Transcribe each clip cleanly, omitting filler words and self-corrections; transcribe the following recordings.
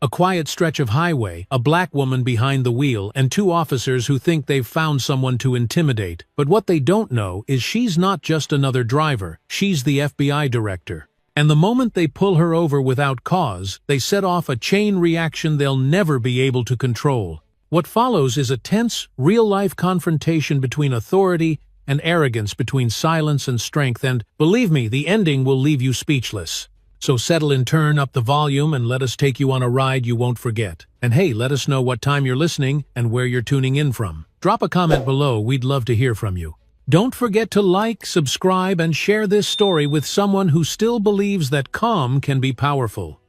A quiet stretch of highway, a black woman behind the wheel, and two officers who think they've found someone to intimidate. But what they don't know is she's not just another driver, she's the FBI director. And the moment they pull her over without cause, they set off a chain reaction they'll never be able to control. What follows is a tense, real-life confrontation between authority and arrogance, between silence and strength, and, believe me, the ending will leave you speechless. So settle in, turn up the volume, and let us take you on a ride you won't forget. And hey, let us know what time you're listening and where you're tuning in from. Drop a comment below, we'd love to hear from you. Don't forget to like, subscribe, and share this story with someone who still believes that calm can be powerful.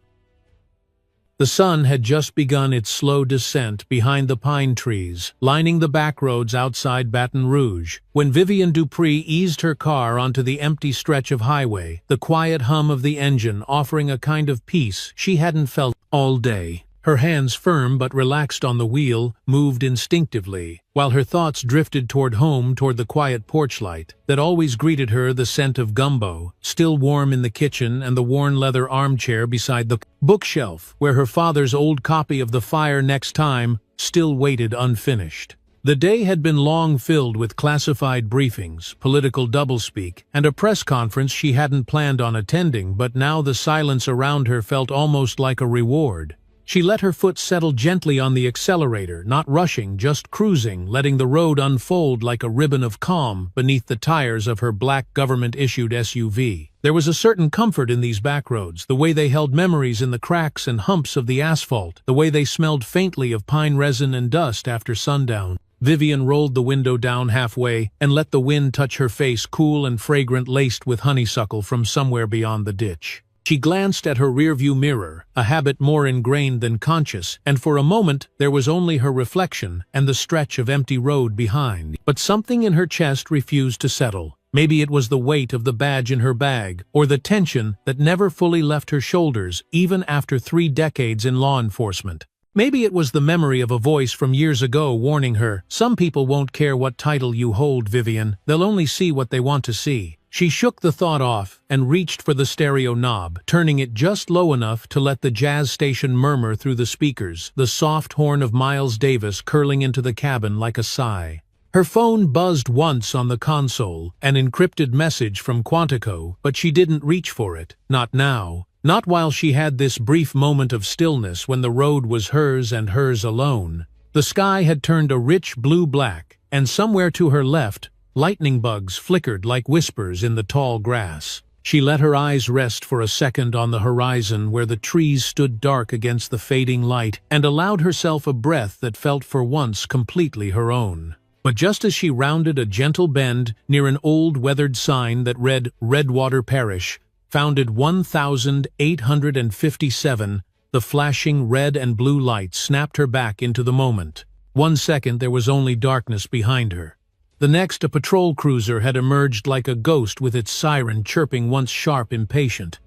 The sun had just begun its slow descent behind the pine trees, lining the back roads outside Baton Rouge, when Vivian Dupree eased her car onto the empty stretch of highway, the quiet hum of the engine offering a kind of peace she hadn't felt all day. Her hands, firm but relaxed on the wheel, moved instinctively, while her thoughts drifted toward home, toward the quiet porch light that always greeted her, the scent of gumbo, still warm in the kitchen, and the worn leather armchair beside the bookshelf, where her father's old copy of The Fire Next Time still waited unfinished. The day had been long, filled with classified briefings, political doublespeak, and a press conference she hadn't planned on attending, but now the silence around her felt almost like a reward. She let her foot settle gently on the accelerator, not rushing, just cruising, letting the road unfold like a ribbon of calm beneath the tires of her black government-issued SUV. There was a certain comfort in these back roads, the way they held memories in the cracks and humps of the asphalt, the way they smelled faintly of pine resin and dust after sundown. Vivian rolled the window down halfway and let the wind touch her face, cool and fragrant, laced with honeysuckle from somewhere beyond the ditch. She glanced at her rearview mirror, a habit more ingrained than conscious, and for a moment there was only her reflection and the stretch of empty road behind. But something in her chest refused to settle. Maybe it was the weight of the badge in her bag, or the tension that never fully left her shoulders even after 3 decades in law enforcement. Maybe it was the memory of a voice from years ago warning her, "Some people won't care what title you hold, Vivian. They'll only see what they want to see." She shook the thought off and reached for the stereo knob, turning it just low enough to let the jazz station murmur through the speakers, the soft horn of Miles Davis curling into the cabin like a sigh. Her phone buzzed once on the console, an encrypted message from Quantico, but she didn't reach for it. Not now. Not while she had this brief moment of stillness when the road was hers and hers alone. The sky had turned a rich blue-black, and somewhere to her left, lightning bugs flickered like whispers in the tall grass. She let her eyes rest for a second on the horizon where the trees stood dark against the fading light, and allowed herself a breath that felt for once completely her own. But just as she rounded a gentle bend near an old weathered sign that read Redwater Parish, founded 1857, the flashing red and blue light snapped her back into the moment. 1 second there was only darkness behind her. The next, a patrol cruiser had emerged like a ghost with its siren chirping once sharp, impatient.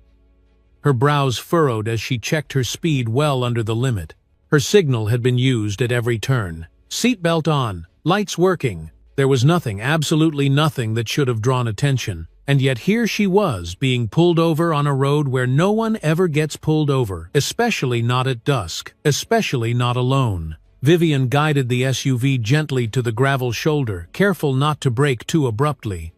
Her brows furrowed as she checked her speed well under the limit. Her signal had been used at every turn. Seatbelt on, lights working. There was nothing, absolutely nothing that should have drawn attention. And yet here she was, being pulled over on a road where no one ever gets pulled over, especially not at dusk, especially not alone. Vivian guided the SUV gently to the gravel shoulder, careful not to brake too abruptly.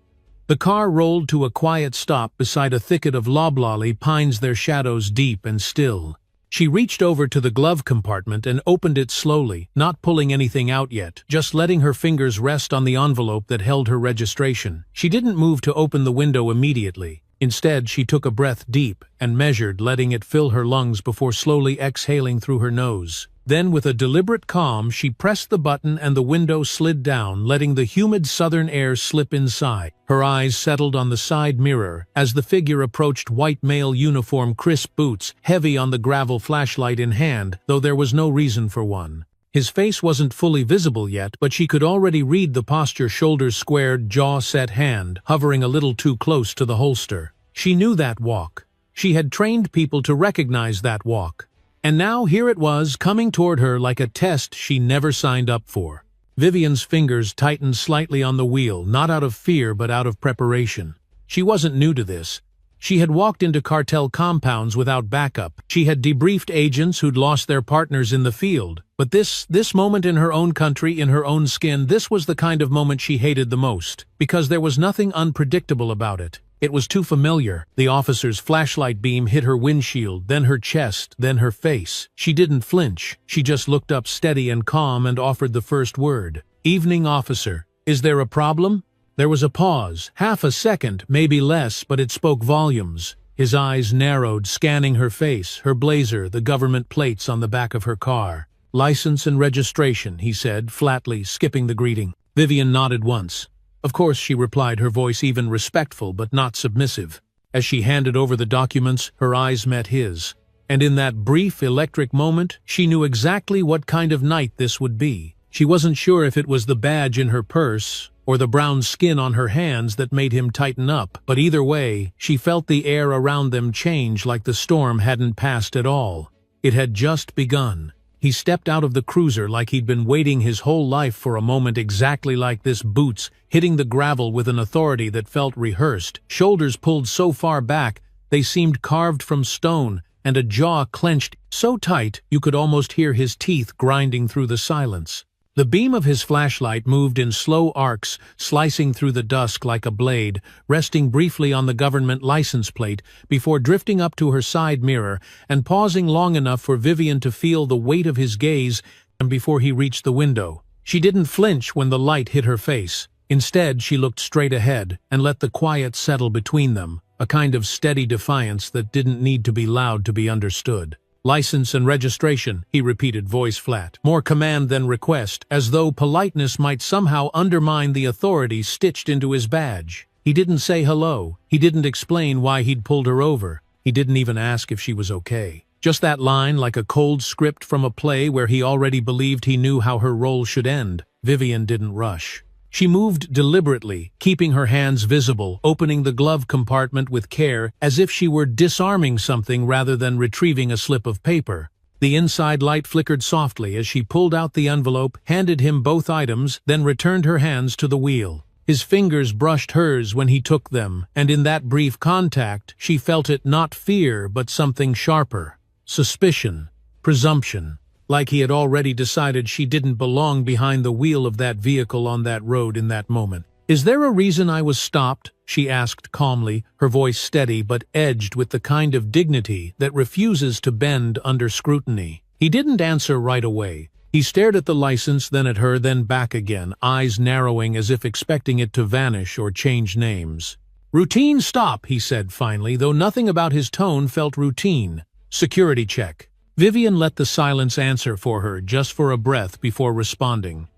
The car rolled to a quiet stop beside a thicket of loblolly pines, their shadows deep and still. She reached over to the glove compartment and opened it slowly, not pulling anything out yet, just letting her fingers rest on the envelope that held her registration. She didn't move to open the window immediately. Instead, she took a breath deep and measured, letting it fill her lungs before slowly exhaling through her nose. Then, with a deliberate calm, she pressed the button and the window slid down, letting the humid southern air slip inside. Her eyes settled on the side mirror as the figure approached, white male uniform, crisp boots, heavy on the gravel, flashlight in hand, though there was no reason for one. His face wasn't fully visible yet, but she could already read the posture, shoulders squared, jaw set, hand hovering a little too close to the holster. She knew that walk. She had trained people to recognize that walk. And now here it was, coming toward her like a test she never signed up for. Vivian's fingers tightened slightly on the wheel, not out of fear but out of preparation. She wasn't new to this. She had walked into cartel compounds without backup. She had debriefed agents who'd lost their partners in the field. But this moment in her own country, in her own skin, this was the kind of moment she hated the most. Because there was nothing unpredictable about it. It was too familiar. The officer's flashlight beam hit her windshield, then her chest, then her face. She didn't flinch. She just looked up steady and calm and offered the first word. "Evening, officer. Is there a problem?" There was a pause, half a second, maybe less, but it spoke volumes. His eyes narrowed, scanning her face, her blazer, the government plates on the back of her car. "License and registration," he said, flatly, skipping the greeting. Vivian nodded once. "Of course," she replied, her voice even respectful but not submissive. As she handed over the documents, her eyes met his. And in that brief, electric moment, she knew exactly what kind of night this would be. She wasn't sure if it was the badge in her purse, or the brown skin on her hands that made him tighten up, but either way, she felt the air around them change like the storm hadn't passed at all. It had just begun. He stepped out of the cruiser like he'd been waiting his whole life for a moment exactly like this, boots hitting the gravel with an authority that felt rehearsed, shoulders pulled so far back they seemed carved from stone, and a jaw clenched so tight you could almost hear his teeth grinding through the silence. The beam of his flashlight moved in slow arcs, slicing through the dusk like a blade, resting briefly on the government license plate before drifting up to her side mirror and pausing long enough for Vivian to feel the weight of his gaze and before he reached the window. She didn't flinch when the light hit her face. Instead, she looked straight ahead and let the quiet settle between them, a kind of steady defiance that didn't need to be loud to be understood. "License and registration," he repeated, voice flat, more command than request, as though politeness might somehow undermine the authority stitched into his badge. He didn't say hello. He didn't explain why he'd pulled her over. He didn't even ask if she was okay. Just that line, like a cold script from a play where he already believed he knew how her role should end. Vivian didn't rush. She moved deliberately, keeping her hands visible, opening the glove compartment with care, as if she were disarming something rather than retrieving a slip of paper. The inside light flickered softly as she pulled out the envelope, handed him both items, then returned her hands to the wheel. His fingers brushed hers when he took them, and in that brief contact, she felt it not fear but something sharper. Suspicion. Presumption. Like he had already decided she didn't belong behind the wheel of that vehicle on that road in that moment. "Is there a reason I was stopped?" she asked calmly, her voice steady but edged with the kind of dignity that refuses to bend under scrutiny. He didn't answer right away. He stared at the license, then at her, then back again, eyes narrowing as if expecting it to vanish or change names. "Routine stop," he said finally, though nothing about his tone felt routine. "Security check." Vivian let the silence answer for her, just for a breath before responding.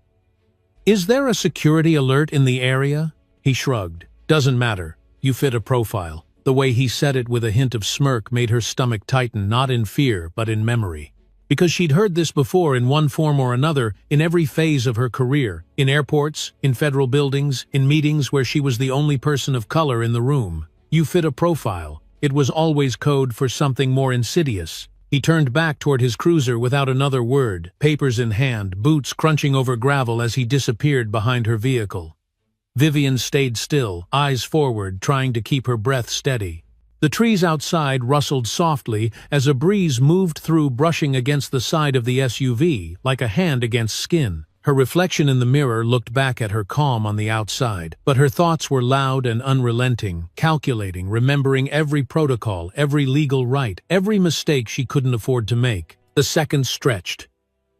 "Is there a security alert in the area?" He shrugged. "Doesn't matter. You fit a profile." The way he said it with a hint of smirk made her stomach tighten, not in fear, but in memory. Because she'd heard this before in one form or another, in every phase of her career. In airports, in federal buildings, in meetings where she was the only person of color in the room. You fit a profile. It was always code for something more insidious. He turned back toward his cruiser without another word, papers in hand, boots crunching over gravel as he disappeared behind her vehicle. Vivian stayed still, eyes forward, trying to keep her breath steady. The trees outside rustled softly as a breeze moved through, brushing against the side of the SUV, like a hand against skin. Her reflection in the mirror looked back at her calm on the outside, but her thoughts were loud and unrelenting, calculating, remembering every protocol, every legal right, every mistake she couldn't afford to make. The seconds stretched.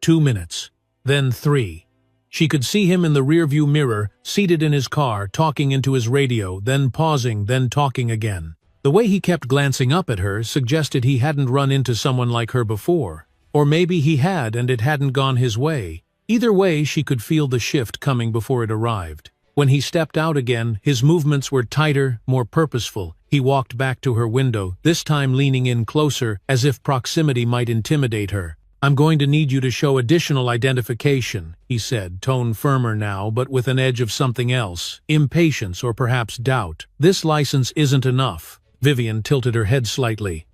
2 minutes. Then 3. She could see him in the rearview mirror, seated in his car, talking into his radio, then pausing, then talking again. The way he kept glancing up at her suggested he hadn't run into someone like her before. Or maybe he had and it hadn't gone his way. Either way, she could feel the shift coming before it arrived. When he stepped out again, his movements were tighter, more purposeful. He walked back to her window, this time leaning in closer, as if proximity might intimidate her. "I'm going to need you to show additional identification," he said, tone firmer now, but with an edge of something else. Impatience or perhaps doubt. "This license isn't enough." Vivian tilted her head slightly.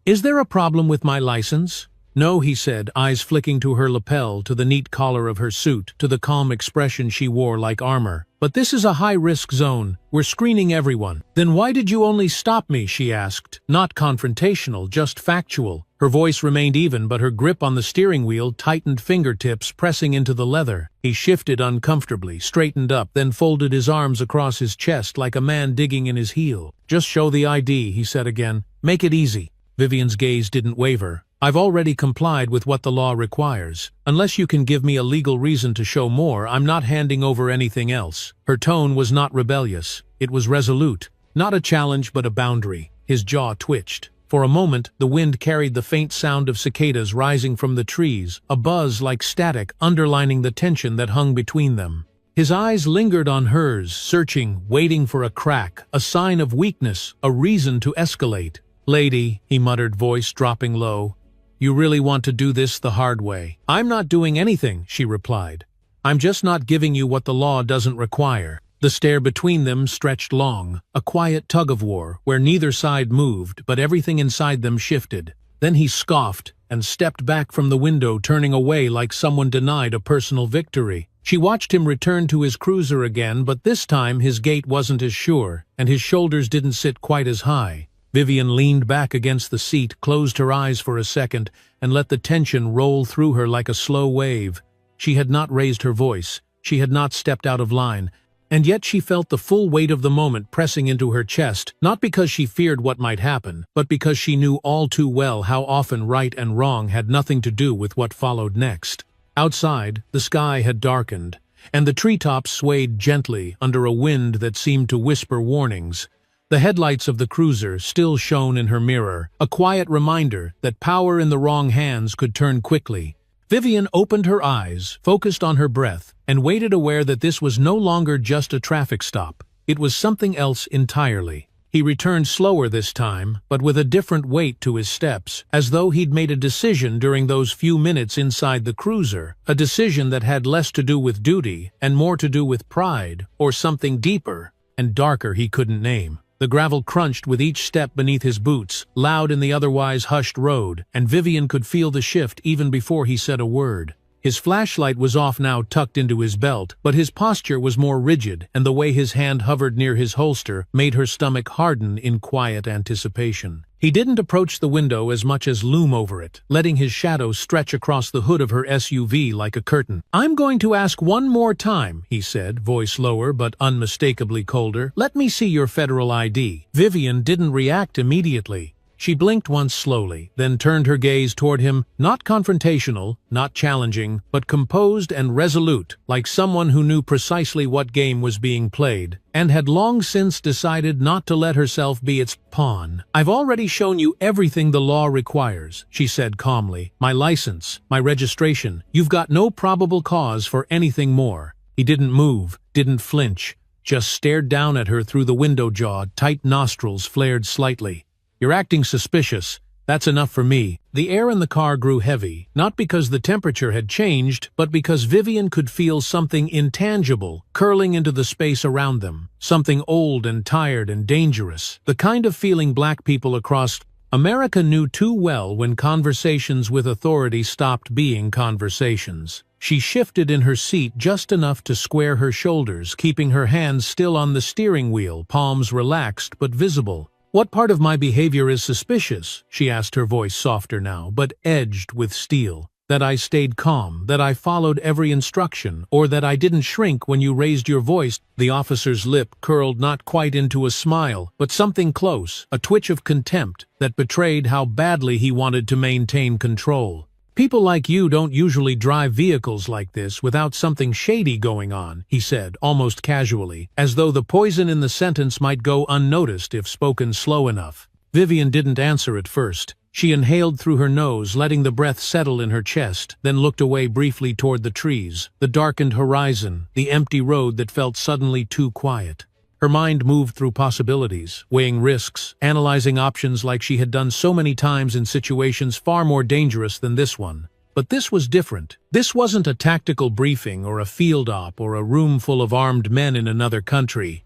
"Is there a problem with my license?" "No," he said, eyes flicking to her lapel, to the neat collar of her suit, to the calm expression she wore like armor. "But this is a high-risk zone. We're screening everyone." "Then why did you only stop me?" she asked. Not confrontational, just factual. Her voice remained even, but her grip on the steering wheel tightened, fingertips pressing into the leather. He shifted uncomfortably, straightened up, then folded his arms across his chest like a man digging in his heel. "Just show the ID," he said again. "Make it easy." Vivian's gaze didn't waver. "I've already complied with what the law requires. Unless you can give me a legal reason to show more, I'm not handing over anything else." Her tone was not rebellious. It was resolute. Not a challenge, but a boundary. His jaw twitched. For a moment, the wind carried the faint sound of cicadas rising from the trees, a buzz like static underlining the tension that hung between them. His eyes lingered on hers, searching, waiting for a crack, a sign of weakness, a reason to escalate. "Lady," he muttered, voice dropping low, "you really want to do this the hard way?" "I'm not doing anything," she replied. "I'm just not giving you what the law doesn't require." The stare between them stretched long, a quiet tug-of-war, where neither side moved, but everything inside them shifted. Then he scoffed and stepped back from the window, turning away like someone denied a personal victory. She watched him return to his cruiser again, but this time his gait wasn't as sure, and his shoulders didn't sit quite as high. Vivian leaned back against the seat, closed her eyes for a second, and let the tension roll through her like a slow wave. She had not raised her voice. She had not stepped out of line. And yet she felt the full weight of the moment pressing into her chest, not because she feared what might happen, but because she knew all too well how often right and wrong had nothing to do with what followed next. Outside, the sky had darkened, and the treetops swayed gently under a wind that seemed to whisper warnings. The headlights of the cruiser still shone in her mirror, a quiet reminder that power in the wrong hands could turn quickly. Vivian opened her eyes, focused on her breath, and waited, aware that this was no longer just a traffic stop. It was something else entirely. He returned slower this time, but with a different weight to his steps, as though he'd made a decision during those few minutes inside the cruiser, a decision that had less to do with duty and more to do with pride, or something deeper and darker he couldn't name. The gravel crunched with each step beneath his boots, loud in the otherwise hushed road, and Vivian could feel the shift even before he said a word. His flashlight was off now, tucked into his belt, but his posture was more rigid, and the way his hand hovered near his holster made her stomach harden in quiet anticipation. He didn't approach the window as much as loom over it, letting his shadow stretch across the hood of her SUV like a curtain. "I'm going to ask one more time," he said, voice lower but unmistakably colder. "Let me see your federal ID." Vivian didn't react immediately. She blinked once slowly, then turned her gaze toward him, not confrontational, not challenging, but composed and resolute, like someone who knew precisely what game was being played, and had long since decided not to let herself be its pawn. "I've already shown you everything the law requires," she said calmly. "My license, my registration. You've got no probable cause for anything more." He didn't move, didn't flinch, just stared down at her through the window jaw, tight nostrils flared slightly. "You're acting suspicious. That's enough for me." The air in the car grew heavy, not because the temperature had changed, but because Vivian could feel something intangible curling into the space around them, something old and tired and dangerous, the kind of feeling black people across America knew too well when conversations with authority stopped being conversations. She shifted in her seat just enough to square her shoulders, keeping her hands still on the steering wheel, palms relaxed but visible. "What part of my behavior is suspicious?" she asked, her voice softer now, but edged with steel. "That I stayed calm, that I followed every instruction, or that I didn't shrink when you raised your voice?" The officer's lip curled not quite into a smile, but something close, a twitch of contempt that betrayed how badly he wanted to maintain control. "People like you don't usually drive vehicles like this without something shady going on," he said, almost casually, as though the poison in the sentence might go unnoticed if spoken slow enough. Vivian didn't answer at first. She inhaled through her nose, letting the breath settle in her chest, then looked away briefly toward the trees, the darkened horizon, the empty road that felt suddenly too quiet. Her mind moved through possibilities, weighing risks, analyzing options like she had done so many times in situations far more dangerous than this one. But this was different. This wasn't a tactical briefing or a field op or a room full of armed men in another country.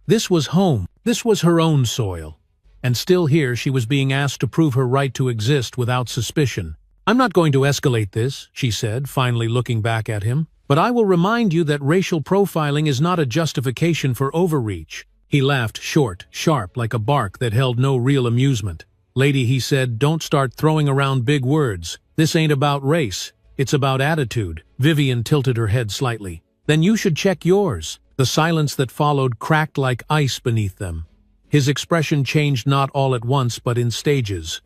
This was home. This was her own soil. And still here she was being asked to prove her right to exist without suspicion. "I'm not going to escalate this," she said, finally looking back at him. "But I will remind you that racial profiling is not a justification for overreach." He laughed short, sharp, like a bark that held no real amusement. "Lady," he said, "don't start throwing around big words. This ain't about race. It's about attitude." Vivian tilted her head slightly. "Then you should check yours." The silence that followed cracked like ice beneath them. His expression changed not all at once but in stages.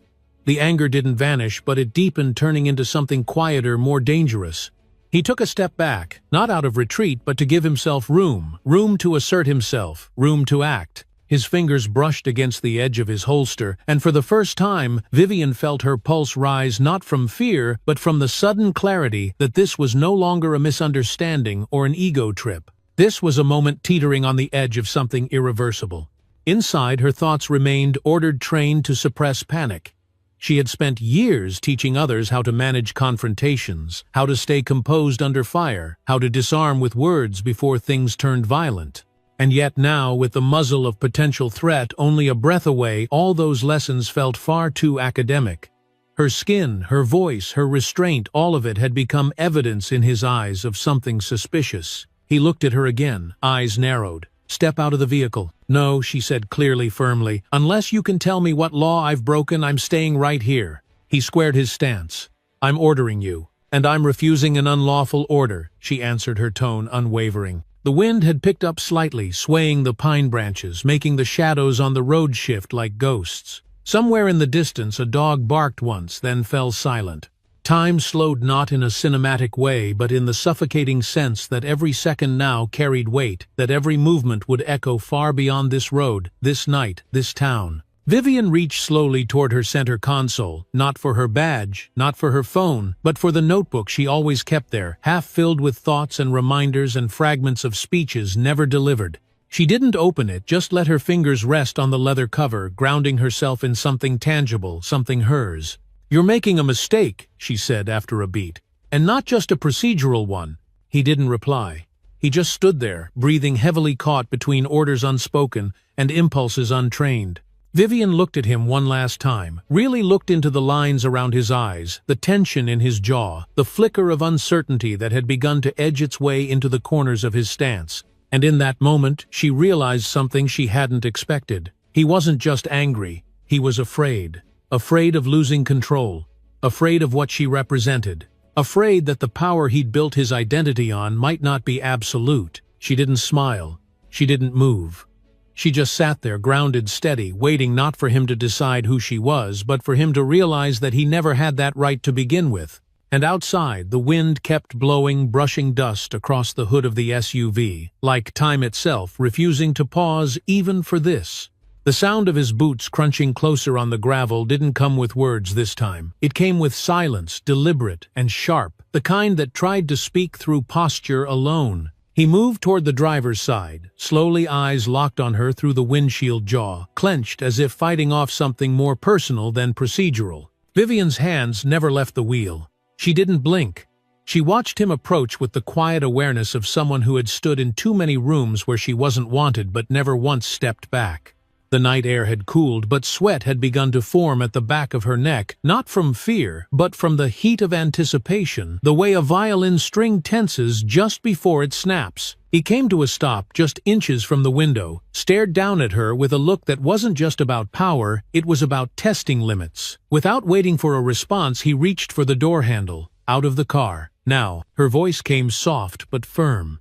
The anger didn't vanish, but it deepened, turning into something quieter, more dangerous. He took a step back, not out of retreat but to give himself room to assert himself, room to act. His fingers brushed against the edge of his holster, and for the first time, Vivian felt her pulse rise not from fear, but from the sudden clarity that this was no longer a misunderstanding or an ego trip. This was a moment teetering on the edge of something irreversible. Inside, her thoughts remained ordered, trained to suppress panic. She had spent years teaching others how to manage confrontations, how to stay composed under fire, how to disarm with words before things turned violent. And yet now, with the muzzle of potential threat only a breath away, all those lessons felt far too academic. Her skin, her voice, her restraint, all of it had become evidence in his eyes of something suspicious. He looked at her again, eyes narrowed. "Step out of the vehicle." "No," she said clearly, firmly. "Unless you can tell me what law I've broken, I'm staying right here." He squared his stance. "I'm ordering you." "And I'm refusing an unlawful order," she answered, her tone unwavering. The wind had picked up slightly, swaying the pine branches, making the shadows on the road shift like ghosts. Somewhere in the distance a dog barked once, then fell silent. Time slowed not in a cinematic way, but in the suffocating sense that every second now carried weight, that every movement would echo far beyond this road, this night, this town. Vivian reached slowly toward her center console, not for her badge, not for her phone, but for the notebook she always kept there, half filled with thoughts and reminders and fragments of speeches never delivered. She didn't open it, just let her fingers rest on the leather cover, grounding herself in something tangible, something hers. "You're making a mistake," she said after a beat. "And not just a procedural one." He didn't reply. He just stood there, breathing heavily, caught between orders unspoken and impulses untrained. Vivian looked at him one last time, really looked into the lines around his eyes, the tension in his jaw, the flicker of uncertainty that had begun to edge its way into the corners of his stance. And in that moment, she realized something she hadn't expected. He wasn't just angry, he was afraid. Afraid of losing control, afraid of what she represented, afraid that the power he'd built his identity on might not be absolute. She didn't smile. She didn't move. She just sat there, grounded, steady, waiting not for him to decide who she was, but for him to realize that he never had that right to begin with. And outside, the wind kept blowing, brushing dust across the hood of the SUV, like time itself, refusing to pause even for this. The sound of his boots crunching closer on the gravel didn't come with words this time. It came with silence, deliberate and sharp, the kind that tried to speak through posture alone. He moved toward the driver's side, slowly, eyes locked on her through the windshield, jaw clenched as if fighting off something more personal than procedural. Vivian's hands never left the wheel. She didn't blink. She watched him approach with the quiet awareness of someone who had stood in too many rooms where she wasn't wanted but never once stepped back. The night air had cooled, but sweat had begun to form at the back of her neck, not from fear, but from the heat of anticipation, the way a violin string tenses just before it snaps. He came to a stop just inches from the window, stared down at her with a look that wasn't just about power, it was about testing limits. Without waiting for a response, he reached for the door handle, out of the car. Now, her voice came soft but firm.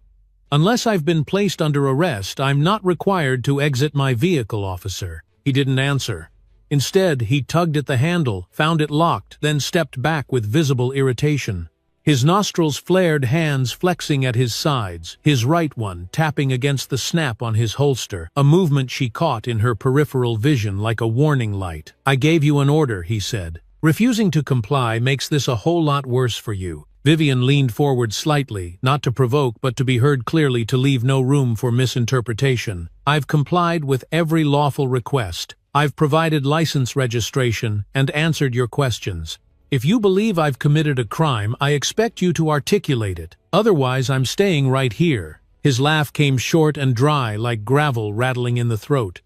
"Unless I've been placed under arrest, I'm not required to exit my vehicle, officer." He didn't answer. Instead, he tugged at the handle, found it locked, then stepped back with visible irritation. His nostrils flared, hands flexing at his sides, his right one tapping against the snap on his holster, a movement she caught in her peripheral vision like a warning light. "I gave you an order," he said. "Refusing to comply makes this a whole lot worse for you." Vivian leaned forward slightly, not to provoke but to be heard clearly, to leave no room for misinterpretation. "I've complied with every lawful request. I've provided license registration and answered your questions. If you believe I've committed a crime, I expect you to articulate it. Otherwise, I'm staying right here." His laugh came short and dry, like gravel rattling in the throat.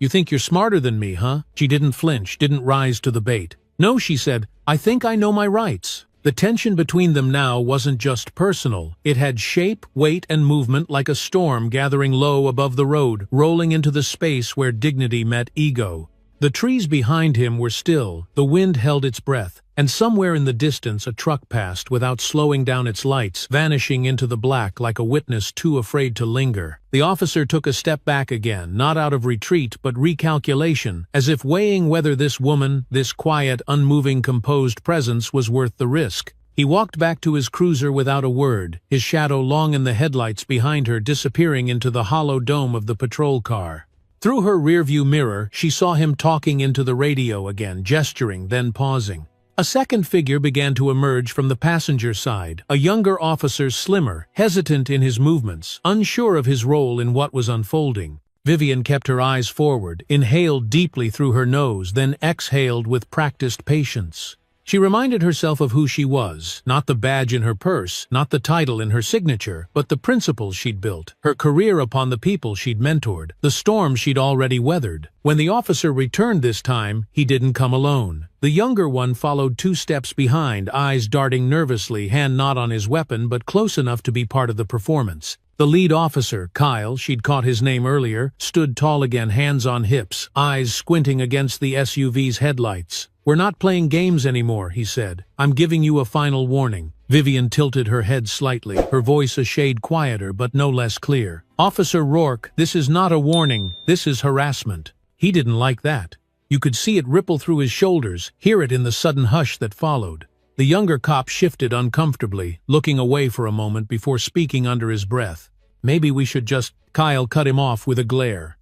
"You think you're smarter than me, huh?" She didn't flinch, didn't rise to the bait. "No," she said, "I think I know my rights." The tension between them now wasn't just personal. It had shape, weight, and movement like a storm gathering low above the road, rolling into the space where dignity met ego. The trees behind him were still, the wind held its breath, and somewhere in the distance a truck passed without slowing down its lights, vanishing into the black like a witness too afraid to linger. The officer took a step back again, not out of retreat but recalculation, as if weighing whether this woman, this quiet, unmoving, composed presence was worth the risk. He walked back to his cruiser without a word, his shadow long in the headlights behind her disappearing into the hollow dome of the patrol car. Through her rearview mirror, she saw him talking into the radio again, gesturing, then pausing. A second figure began to emerge from the passenger side, a younger officer, slimmer, hesitant in his movements, unsure of his role in what was unfolding. Vivian kept her eyes forward, inhaled deeply through her nose, then exhaled with practiced patience. She reminded herself of who she was, not the badge in her purse, not the title in her signature, but the principles she'd built, her career upon the people she'd mentored, the storms she'd already weathered. When the officer returned this time, he didn't come alone. The younger one followed 2 steps behind, eyes darting nervously, hand not on his weapon but close enough to be part of the performance. The lead officer, Kyle, she'd caught his name earlier, stood tall again, hands on hips, eyes squinting against the SUV's headlights. "We're not playing games anymore," he said. "I'm giving you a final warning." Vivian tilted her head slightly, her voice a shade quieter but no less clear. "Officer Rourke, this is not a warning, this is harassment." He didn't like that. You could see it ripple through his shoulders, hear it in the sudden hush that followed. The younger cop shifted uncomfortably, looking away for a moment before speaking under his breath. "Maybe we should just—" Kyle cut him off with a glare.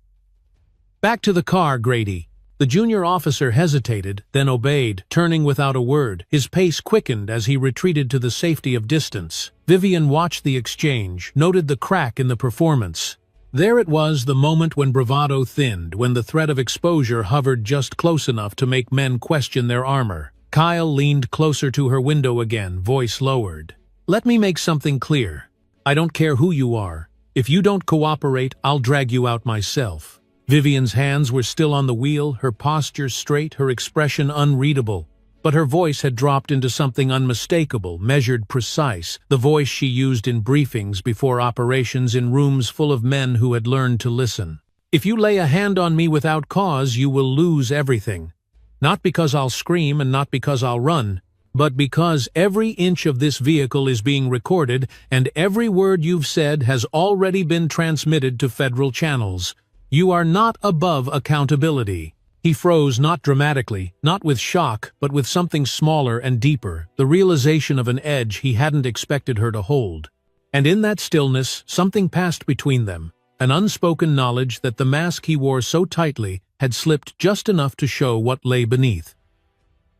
"Back to the car, Grady." The junior officer hesitated, then obeyed, turning without a word. His pace quickened as he retreated to the safety of distance. Vivian watched the exchange, noted the crack in the performance. There it was, the moment when bravado thinned, when the threat of exposure hovered just close enough to make men question their armor. Kyle leaned closer to her window again, voice lowered. "Let me make something clear. I don't care who you are. If you don't cooperate, I'll drag you out myself." Vivian's hands were still on the wheel, her posture straight, her expression unreadable. But her voice had dropped into something unmistakable, measured, precise, the voice she used in briefings before operations in rooms full of men who had learned to listen. "If you lay a hand on me without cause, you will lose everything. Not because I'll scream and not because I'll run, but because every inch of this vehicle is being recorded and every word you've said has already been transmitted to federal channels. You are not above accountability." He froze, not dramatically, not with shock, but with something smaller and deeper, the realization of an edge he hadn't expected her to hold. And in that stillness, something passed between them, an unspoken knowledge that the mask he wore so tightly had slipped just enough to show what lay beneath.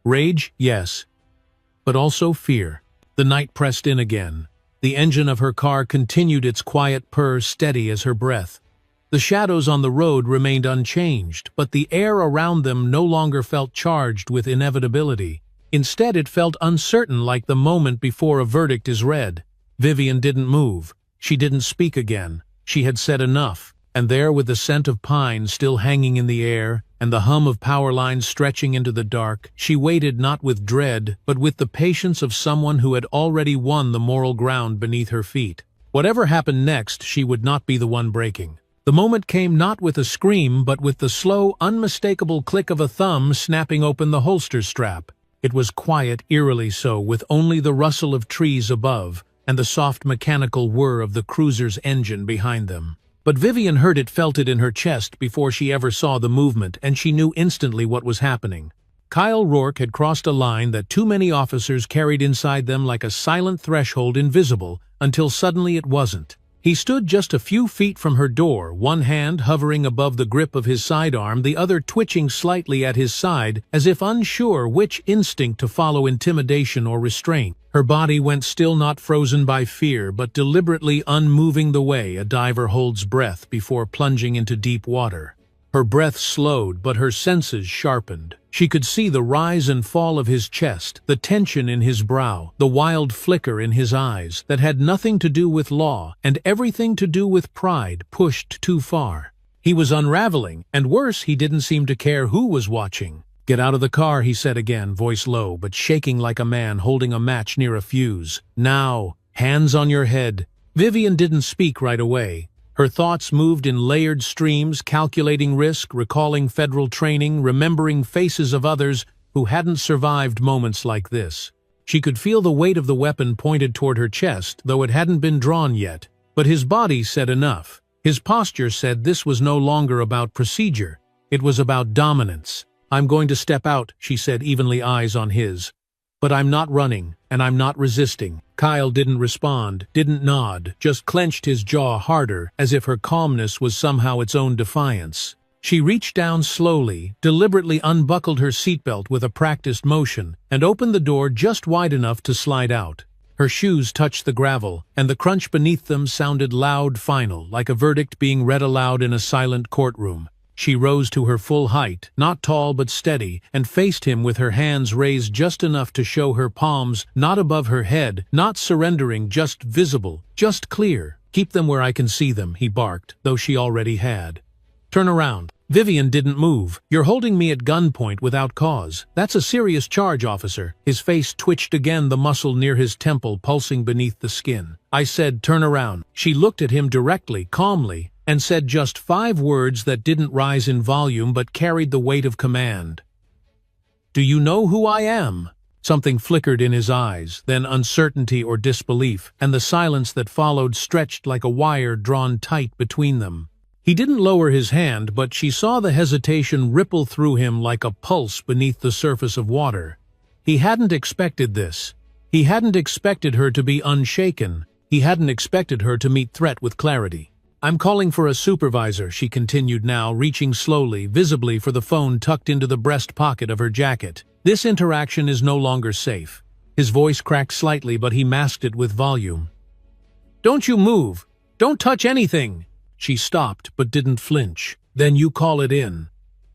Rage, yes, but also fear. The night pressed in again. The engine of her car continued its quiet purr, steady as her breath. The shadows on the road remained unchanged, but the air around them no longer felt charged with inevitability. Instead, it felt uncertain, like the moment before a verdict is read. Vivian didn't move. She didn't speak again. She had said enough. And there, with the scent of pine still hanging in the air, and the hum of power lines stretching into the dark, she waited not with dread, but with the patience of someone who had already won the moral ground beneath her feet. Whatever happened next, she would not be the one breaking. The moment came not with a scream, but with the slow, unmistakable click of a thumb snapping open the holster strap. It was quiet, eerily so, with only the rustle of trees above, and the soft mechanical whir of the cruiser's engine behind them. But Vivian heard it, felt it in her chest before she ever saw the movement, and she knew instantly what was happening. Kyle Rourke had crossed a line that too many officers carried inside them like a silent threshold, invisible, until suddenly it wasn't. He stood just a few feet from her door, one hand hovering above the grip of his sidearm, the other twitching slightly at his side, as if unsure which instinct to follow, intimidation or restraint. Her body went still, not frozen by fear, but deliberately unmoving the way a diver holds breath before plunging into deep water. Her breath slowed, but her senses sharpened. She could see the rise and fall of his chest, the tension in his brow, the wild flicker in his eyes that had nothing to do with law and everything to do with pride pushed too far. He was unraveling, and worse, he didn't seem to care who was watching. "Get out of the car," he said again, voice low, but shaking like a man holding a match near a fuse. "Now, hands on your head." Vivian didn't speak right away. Her thoughts moved in layered streams, calculating risk, recalling federal training, remembering faces of others who hadn't survived moments like this. She could feel the weight of the weapon pointed toward her chest, though it hadn't been drawn yet. But his body said enough. His posture said this was no longer about procedure. It was about dominance. "I'm going to step out," she said, evenly, eyes on his. "But I'm not running, and I'm not resisting." Kyle didn't respond, didn't nod, just clenched his jaw harder, as if her calmness was somehow its own defiance. She reached down slowly, deliberately unbuckled her seatbelt with a practiced motion, and opened the door just wide enough to slide out. Her shoes touched the gravel, and the crunch beneath them sounded loud, final, like a verdict being read aloud in a silent courtroom. She rose to her full height, not tall but steady, and faced him with her hands raised just enough to show her palms, not above her head, not surrendering, just visible, just clear. "Keep them where I can see them," he barked, though she already had. "Turn around." Vivian didn't move. "You're holding me at gunpoint without cause. That's a serious charge, officer." His face twitched again, the muscle near his temple pulsing beneath the skin. "I said turn around." She looked at him directly, calmly, and said just 5 words that didn't rise in volume but carried the weight of command. "Do you know who I am?" Something flickered in his eyes, then uncertainty or disbelief, and the silence that followed stretched like a wire drawn tight between them. He didn't lower his hand, but she saw the hesitation ripple through him like a pulse beneath the surface of water. He hadn't expected this. He hadn't expected her to be unshaken. He hadn't expected her to meet threat with clarity. "I'm calling for a supervisor," she continued now, reaching slowly, visibly for the phone tucked into the breast pocket of her jacket. "This interaction is no longer safe." His voice cracked slightly, but he masked it with volume. "Don't you move! Don't touch anything!" She stopped, but didn't flinch. "Then you call it in.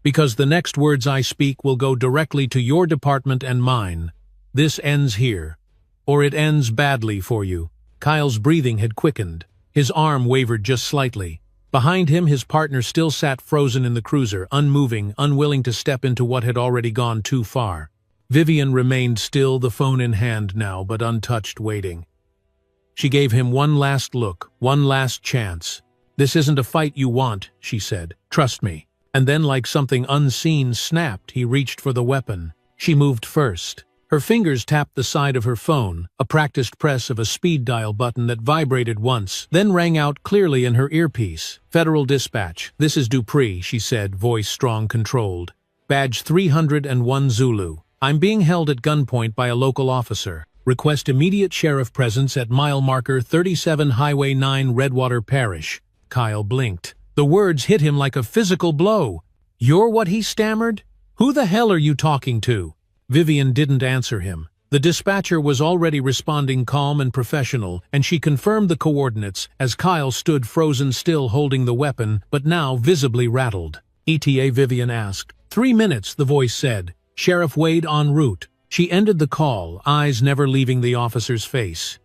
Because the next words I speak will go directly to your department and mine. This ends here. Or it ends badly for you." Kyle's breathing had quickened. His arm wavered just slightly. Behind him, his partner still sat frozen in the cruiser, unmoving, unwilling to step into what had already gone too far. Vivian remained still, the phone in hand now, but untouched, waiting. She gave him one last look, one last chance. "This isn't a fight you want," she said. "Trust me." And then, like something unseen snapped, he reached for the weapon. She moved first. Her fingers tapped the side of her phone, a practiced press of a speed dial button that vibrated once, then rang out clearly in her earpiece. "Federal Dispatch, this is Dupree," she said, voice strong, controlled. "Badge 301 Zulu. I'm being held at gunpoint by a local officer. Request immediate sheriff presence at mile marker 37 Highway 9 Redwater Parish." Kyle blinked. The words hit him like a physical blow. "You're what?" he stammered. "Who the hell are you talking to?" Vivian didn't answer him. The dispatcher was already responding, calm and professional, and she confirmed the coordinates as Kyle stood frozen still holding the weapon, but now visibly rattled. "ETA?" Vivian asked. 3 minutes, the voice said. "Sheriff Wade en route." She ended the call, eyes never leaving the officer's face.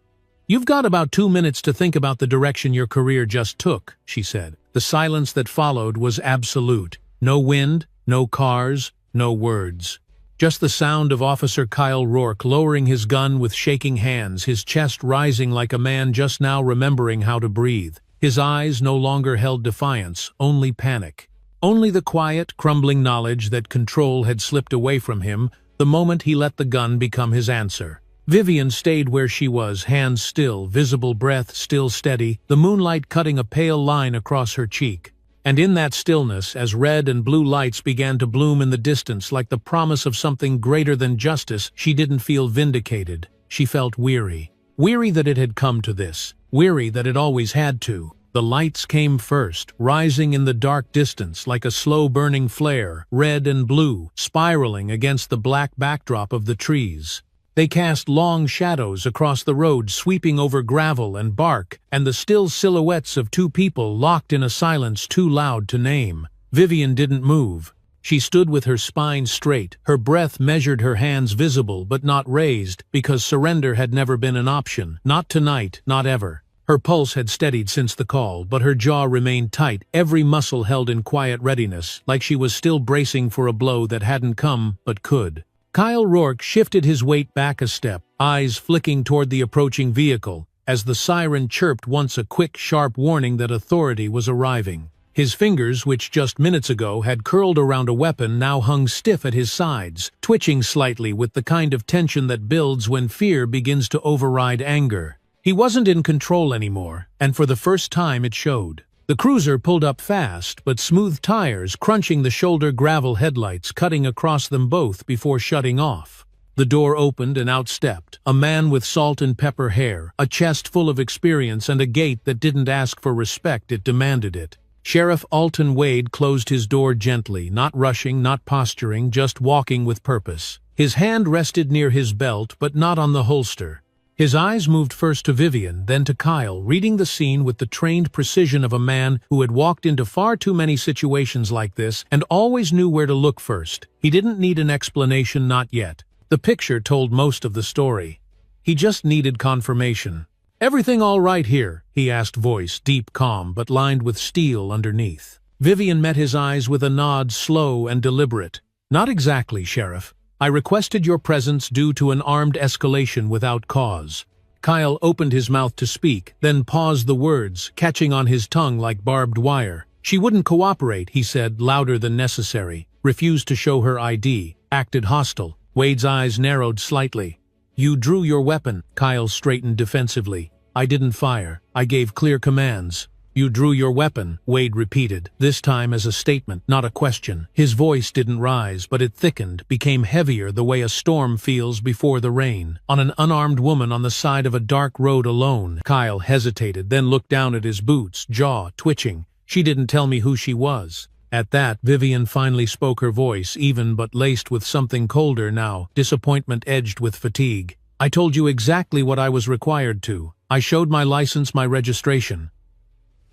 "You've got about 2 minutes to think about the direction your career just took," she said. The silence that followed was absolute. No wind, no cars, no words. Just the sound of Officer Kyle Rourke lowering his gun with shaking hands, his chest rising like a man just now remembering how to breathe. His eyes no longer held defiance, only panic. Only the quiet, crumbling knowledge that control had slipped away from him the moment he let the gun become his answer. Vivian stayed where she was, hands still, visible breath still steady, the moonlight cutting a pale line across her cheek. And in that stillness, as red and blue lights began to bloom in the distance like the promise of something greater than justice, she didn't feel vindicated. She felt weary. Weary that it had come to this. Weary that it always had to. The lights came first, rising in the dark distance like a slow-burning flare, red and blue, spiraling against the black backdrop of the trees. They cast long shadows across the road, sweeping over gravel and bark, and the still silhouettes of 2 people locked in a silence too loud to name. Vivian didn't move. She stood with her spine straight, her breath measured, her hands visible but not raised, because surrender had never been an option. Not tonight, not ever. Her pulse had steadied since the call, but her jaw remained tight, every muscle held in quiet readiness, like she was still bracing for a blow that hadn't come but could. Kyle Rourke shifted his weight back a step, eyes flicking toward the approaching vehicle, as the siren chirped once a quick, sharp warning that authority was arriving. His fingers, which just minutes ago had curled around a weapon, now hung stiff at his sides, twitching slightly with the kind of tension that builds when fear begins to override anger. He wasn't in control anymore, and for the first time it showed. The cruiser pulled up fast, but smooth tires crunching the shoulder gravel headlights cutting across them both before shutting off. The door opened and out stepped a man with salt and pepper hair, a chest full of experience and a gait that didn't ask for respect, it demanded it. Sheriff Alton Wade closed his door gently, not rushing, not posturing, just walking with purpose. His hand rested near his belt, but not on the holster. His eyes moved first to Vivian, then to Kyle, reading the scene with the trained precision of a man who had walked into far too many situations like this and always knew where to look first. He didn't need an explanation, not yet. The picture told most of the story. He just needed confirmation. "Everything all right here?" he asked, voice deep, calm, but lined with steel underneath. Vivian met his eyes with a nod, slow and deliberate. "Not exactly, Sheriff. I requested your presence due to an armed escalation without cause." Kyle opened his mouth to speak, then paused, the words catching on his tongue like barbed wire. "She wouldn't cooperate," he said, louder than necessary. "Refused to show her ID. Acted hostile." Wade's eyes narrowed slightly. "You drew your weapon." Kyle straightened defensively. "I didn't fire. I gave clear commands." "You drew your weapon," Wade repeated, this time as a statement, not a question. His voice didn't rise, but it thickened, became heavier the way a storm feels before the rain. "On an unarmed woman on the side of a dark road alone." Kyle hesitated, then looked down at his boots, jaw twitching. "She didn't tell me who she was." At that, Vivian finally spoke, her voice even but laced with something colder now, disappointment edged with fatigue. "I told you exactly what I was required to. I showed my license, my registration.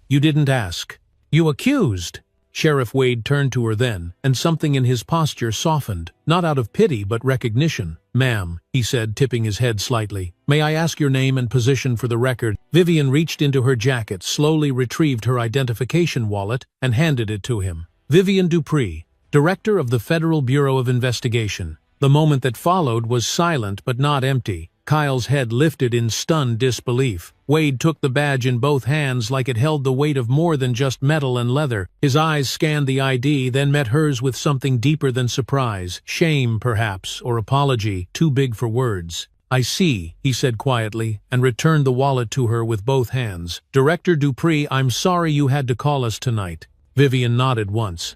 You didn't ask. You accused." Sheriff Wade turned to her then, and something in his posture softened, not out of pity but recognition. "Ma'am," he said, tipping his head slightly, "may I ask your name and position for the record?" Vivian reached into her jacket, slowly retrieved her identification wallet, and handed it to him. "Vivian Dupree, Director of the Federal Bureau of Investigation." The moment that followed was silent but not empty. Kyle's head lifted in stunned disbelief. Wade took the badge in both hands like it held the weight of more than just metal and leather. His eyes scanned the ID, then met hers with something deeper than surprise. Shame, perhaps, or apology, too big for words. "I see," he said quietly, and returned the wallet to her with both hands. "Director Dupree, I'm sorry you had to call us tonight." Vivian nodded once.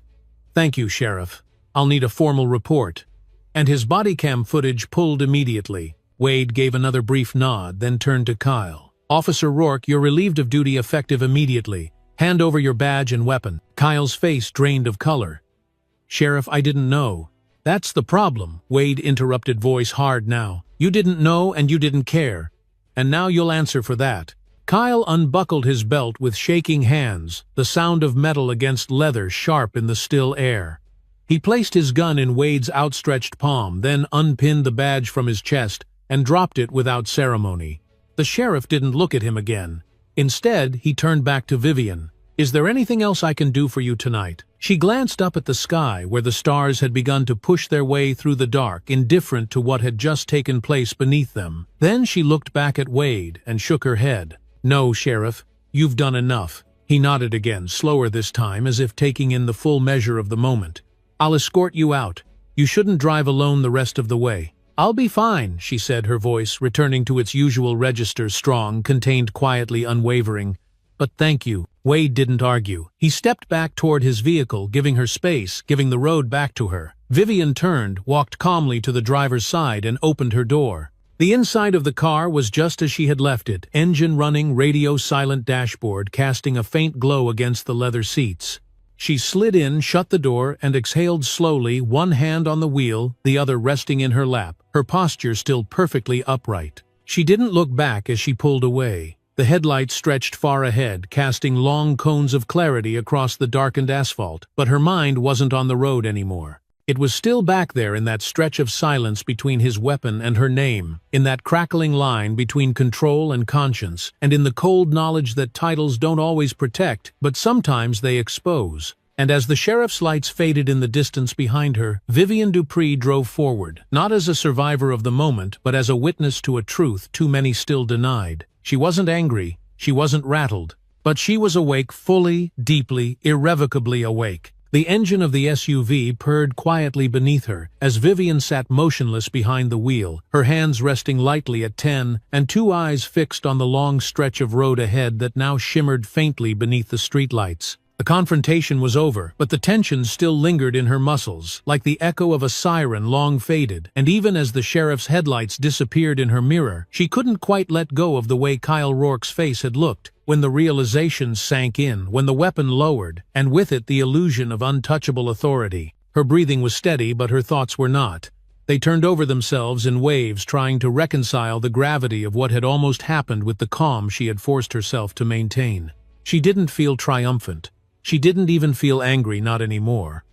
"Thank you, Sheriff. I'll need a formal report." And his body cam footage pulled immediately. Wade gave another brief nod, then turned to Kyle. "Officer Rourke, you're relieved of duty effective immediately. Hand over your badge and weapon." Kyle's face drained of color. "Sheriff, I didn't know." "That's the problem," Wade interrupted, voice hard now. "You didn't know and you didn't care. And now you'll answer for that." Kyle unbuckled his belt with shaking hands, the sound of metal against leather sharp in the still air. He placed his gun in Wade's outstretched palm, then unpinned the badge from his chest and dropped it without ceremony. The sheriff didn't look at him again. Instead, he turned back to Vivian. "Is there anything else I can do for you tonight?" She glanced up at the sky, where the stars had begun to push their way through the dark, indifferent to what had just taken place beneath them. Then she looked back at Wade and shook her head. "No, Sheriff, you've done enough." He nodded again, slower this time, as if taking in the full measure of the moment. "I'll escort you out. You shouldn't drive alone the rest of the way." "I'll be fine," she said, her voice returning to its usual register, strong, contained, quietly unwavering. "But thank you." Wade didn't argue. He stepped back toward his vehicle, giving her space, giving the road back to her. Vivian turned, walked calmly to the driver's side, and opened her door. The inside of the car was just as she had left it, engine running, radio silent, dashboard casting a faint glow against the leather seats. She slid in, shut the door, and exhaled slowly, one hand on the wheel, the other resting in her lap, her posture still perfectly upright. She didn't look back as she pulled away. The headlights stretched far ahead, casting long cones of clarity across the darkened asphalt, but her mind wasn't on the road anymore. It was still back there in that stretch of silence between his weapon and her name, in that crackling line between control and conscience, and in the cold knowledge that titles don't always protect, but sometimes they expose. And as the sheriff's lights faded in the distance behind her, Vivian Dupree drove forward, not as a survivor of the moment, but as a witness to a truth too many still denied. She wasn't angry, she wasn't rattled, but she was awake, fully, deeply, irrevocably awake. The engine of the SUV purred quietly beneath her, as Vivian sat motionless behind the wheel, her hands resting lightly at 10, and two eyes fixed on the long stretch of road ahead that now shimmered faintly beneath the streetlights. The confrontation was over, but the tension still lingered in her muscles, like the echo of a siren long faded, and even as the sheriff's headlights disappeared in her mirror, she couldn't quite let go of the way Kyle Rourke's face had looked. When the realization sank in, when the weapon lowered, and with it the illusion of untouchable authority. Her breathing was steady, but her thoughts were not. They turned over themselves in waves, trying to reconcile the gravity of what had almost happened with the calm she had forced herself to maintain. She didn't feel triumphant. She didn't even feel angry, not anymore.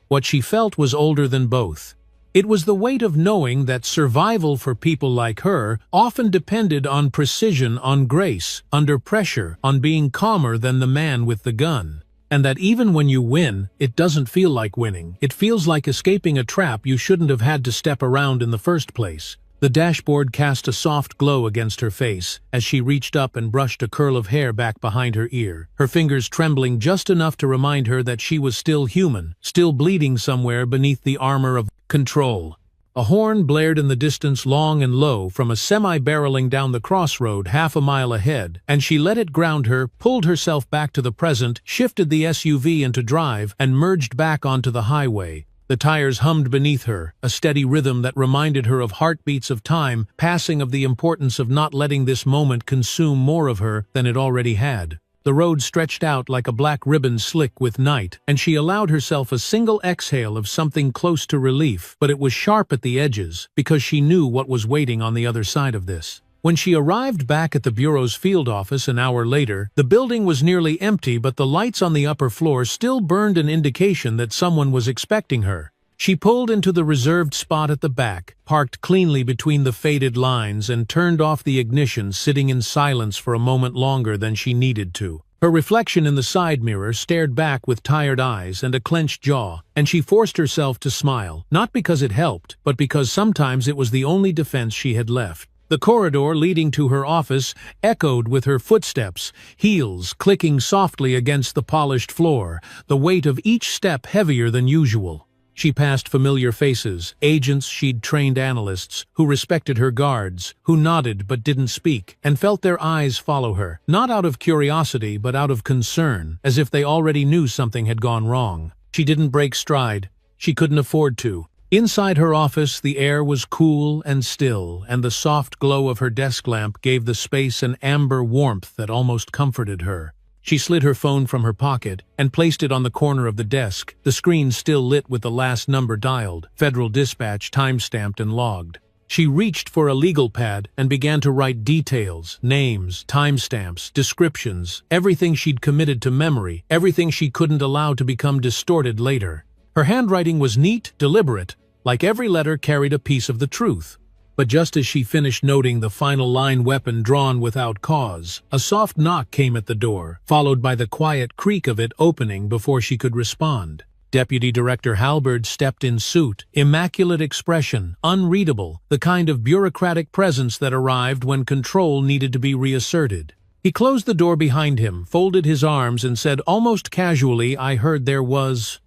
What she felt was older than both. It was the weight of knowing that survival for people like her often depended on precision, on grace, under pressure, on being calmer than the man with the gun. And that even when you win, it doesn't feel like winning. It feels like escaping a trap you shouldn't have had to step around in the first place. The dashboard cast a soft glow against her face as she reached up and brushed a curl of hair back behind her ear, her fingers trembling just enough to remind her that she was still human, still bleeding somewhere beneath the armor of control. A horn blared in the distance long and low from a semi barreling down the crossroad half a mile ahead, and she let it ground her, pulled herself back to the present, shifted the SUV into drive, and merged back onto the highway. The tires hummed beneath her, a steady rhythm that reminded her of heartbeats of time passing, of the importance of not letting this moment consume more of her than it already had. The road stretched out like a black ribbon slick with night, and she allowed herself a single exhale of something close to relief, but it was sharp at the edges, because she knew what was waiting on the other side of this. When she arrived back at the Bureau's field office an hour later, the building was nearly empty, but the lights on the upper floor still burned, an indication that someone was expecting her. She pulled into the reserved spot at the back, parked cleanly between the faded lines, and turned off the ignition, sitting in silence for a moment longer than she needed to. Her reflection in the side mirror stared back with tired eyes and a clenched jaw, and she forced herself to smile, not because it helped, but because sometimes it was the only defense she had left. The corridor leading to her office echoed with her footsteps, heels clicking softly against the polished floor, the weight of each step heavier than usual. She passed familiar faces, agents she'd trained, analysts, who respected her guards, who nodded but didn't speak, and felt their eyes follow her, not out of curiosity but out of concern, as if they already knew something had gone wrong. She didn't break stride. She couldn't afford to. Inside her office, the air was cool and still, and the soft glow of her desk lamp gave the space an amber warmth that almost comforted her. She slid her phone from her pocket and placed it on the corner of the desk, the screen still lit with the last number dialed, Federal Dispatch, time-stamped and logged. She reached for a legal pad and began to write details, names, timestamps, descriptions, everything she'd committed to memory, everything she couldn't allow to become distorted later. Her handwriting was neat, deliberate, like every letter carried a piece of the truth. But just as she finished noting the final line, weapon drawn without cause, a soft knock came at the door, followed by the quiet creak of it opening before she could respond. Deputy Director Halberd stepped in, suit, immaculate expression, unreadable, the kind of bureaucratic presence that arrived when control needed to be reasserted. He closed the door behind him, folded his arms, and said almost casually, "I heard there was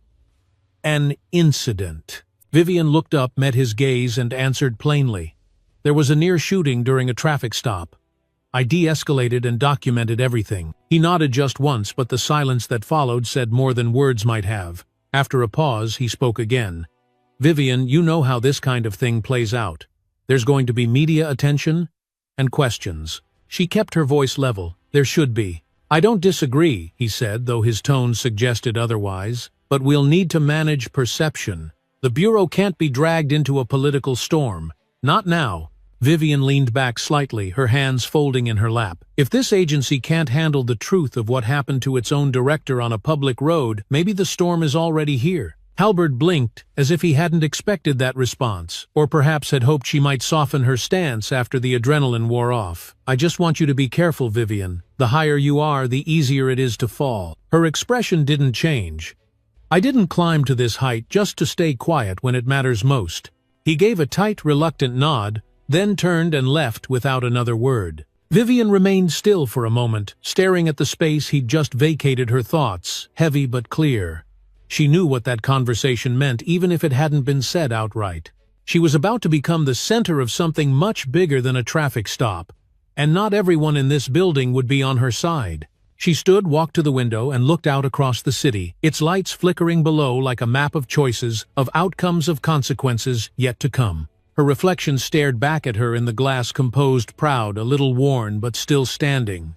an incident." Vivian looked up, met his gaze, and answered plainly. "There was a near shooting during a traffic stop. I de-escalated and documented everything." He nodded just once, but the silence that followed said more than words might have. After a pause, he spoke again. "Vivian, you know how this kind of thing plays out. There's going to be media attention and questions." She kept her voice level. "There should be." "I don't disagree," he said, though his tone suggested otherwise. "But we'll need to manage perception. The Bureau can't be dragged into a political storm. Not now." Vivian leaned back slightly, her hands folding in her lap. If this agency can't handle the truth of what happened to its own director on a public road, maybe the storm is already here. Halbert blinked, as if he hadn't expected that response, or perhaps had hoped she might soften her stance after the adrenaline wore off. "I just want you to be careful, Vivian. The higher you are, the easier it is to fall." Her expression didn't change. "I didn't climb to this height just to stay quiet when it matters most." He gave a tight, reluctant nod, then turned and left without another word. Vivian remained still for a moment, staring at the space he'd just vacated, her thoughts, heavy but clear. She knew what that conversation meant, even if it hadn't been said outright. She was about to become the center of something much bigger than a traffic stop, and not everyone in this building would be on her side. She stood, walked to the window, and looked out across the city, its lights flickering below like a map of choices, of outcomes, of consequences yet to come. Her reflection stared back at her in the glass, composed, proud, a little worn, but still standing.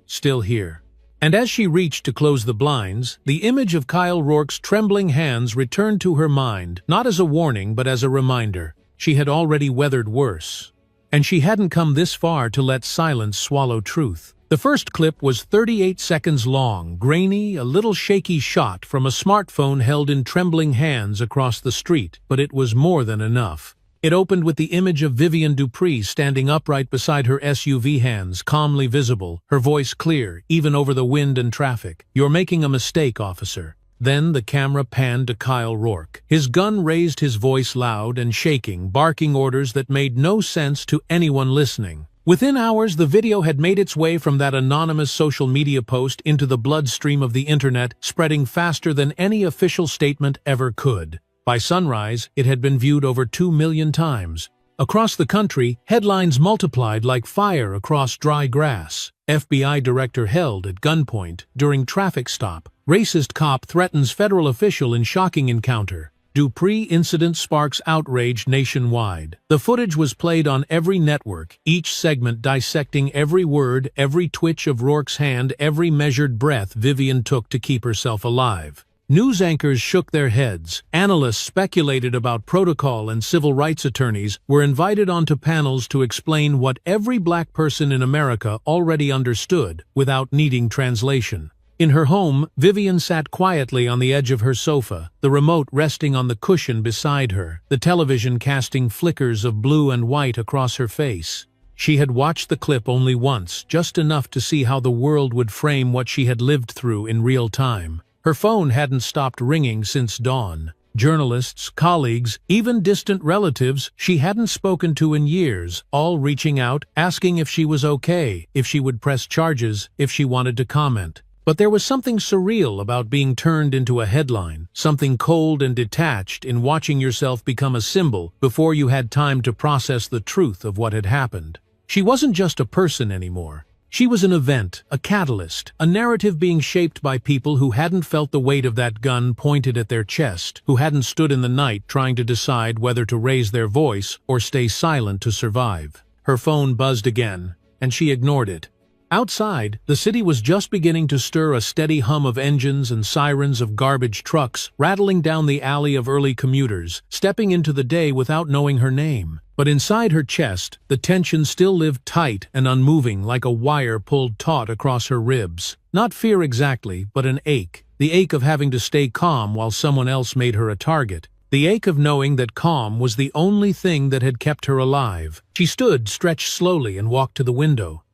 Still here. And as she reached to close the blinds, the image of Kyle Rourke's trembling hands returned to her mind, not as a warning but as a reminder. She had already weathered worse. And she hadn't come this far to let silence swallow truth. The first clip was 38 seconds long, grainy, a little shaky shot from a smartphone held in trembling hands across the street, but it was more than enough. It opened with the image of Vivian Dupree standing upright beside her SUV, hands calmly visible, her voice clear, even over the wind and traffic. "You're making a mistake, officer." Then the camera panned to Kyle Rourke. His gun raised, his voice loud and shaking, barking orders that made no sense to anyone listening. Within hours, the video had made its way from that anonymous social media post into the bloodstream of the internet, spreading faster than any official statement ever could. By sunrise, it had been viewed over 2 million times. Across the country, headlines multiplied like fire across dry grass. FBI director held at gunpoint during traffic stop. Racist cop threatens federal official in shocking encounter. Dupree incident sparks outrage nationwide. The footage was played on every network, each segment dissecting every word, every twitch of Rourke's hand, every measured breath Vivian took to keep herself alive. News anchors shook their heads. Analysts speculated about protocol, and civil rights attorneys were invited onto panels to explain what every black person in America already understood without needing translation. In her home, Vivian sat quietly on the edge of her sofa, the remote resting on the cushion beside her, the television casting flickers of blue and white across her face. She had watched the clip only once, just enough to see how the world would frame what she had lived through in real time. Her phone hadn't stopped ringing since dawn. Journalists, colleagues, even distant relatives she hadn't spoken to in years, all reaching out, asking if she was okay, if she would press charges, if she wanted to comment. But there was something surreal about being turned into a headline, something cold and detached in watching yourself become a symbol before you had time to process the truth of what had happened. She wasn't just a person anymore. She was an event, a catalyst, a narrative being shaped by people who hadn't felt the weight of that gun pointed at their chest, who hadn't stood in the night trying to decide whether to raise their voice or stay silent to survive. Her phone buzzed again, and she ignored it. Outside, the city was just beginning to stir, a steady hum of engines and sirens of garbage trucks rattling down the alley of early commuters, stepping into the day without knowing her name. But inside her chest, the tension still lived tight and unmoving, like a wire pulled taut across her ribs. Not fear exactly, but an ache. The ache of having to stay calm while someone else made her a target. The ache of knowing that calm was the only thing that had kept her alive. She stood, stretched slowly, and walked to the window.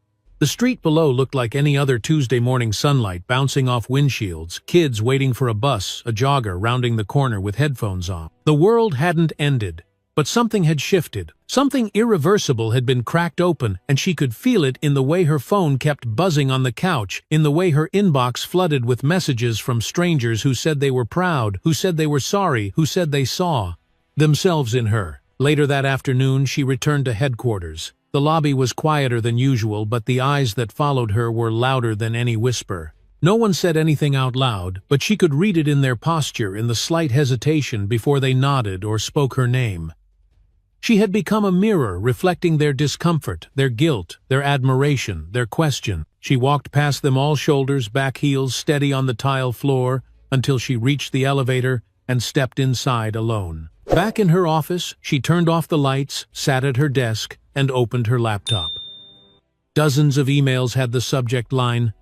The street below looked like any other Tuesday morning sunlight bouncing off windshields, kids waiting for a bus, a jogger rounding the corner with headphones on. The world hadn't ended, but something had shifted. Something irreversible had been cracked open, and she could feel it in the way her phone kept buzzing on the couch, in the way her inbox flooded with messages from strangers who said they were proud, who said they were sorry, who said they saw themselves in her. Later that afternoon, she returned to headquarters. The lobby was quieter than usual, but the eyes that followed her were louder than any whisper. No one said anything out loud, but she could read it in their posture, in the slight hesitation before they nodded or spoke her name. She had become a mirror reflecting their discomfort, their guilt, their admiration, their question. She walked past them all, shoulders back, heels steady on the tile floor, until she reached the elevator and stepped inside alone. Back in her office, she turned off the lights, sat at her desk, and opened her laptop. Dozens of emails had the subject line,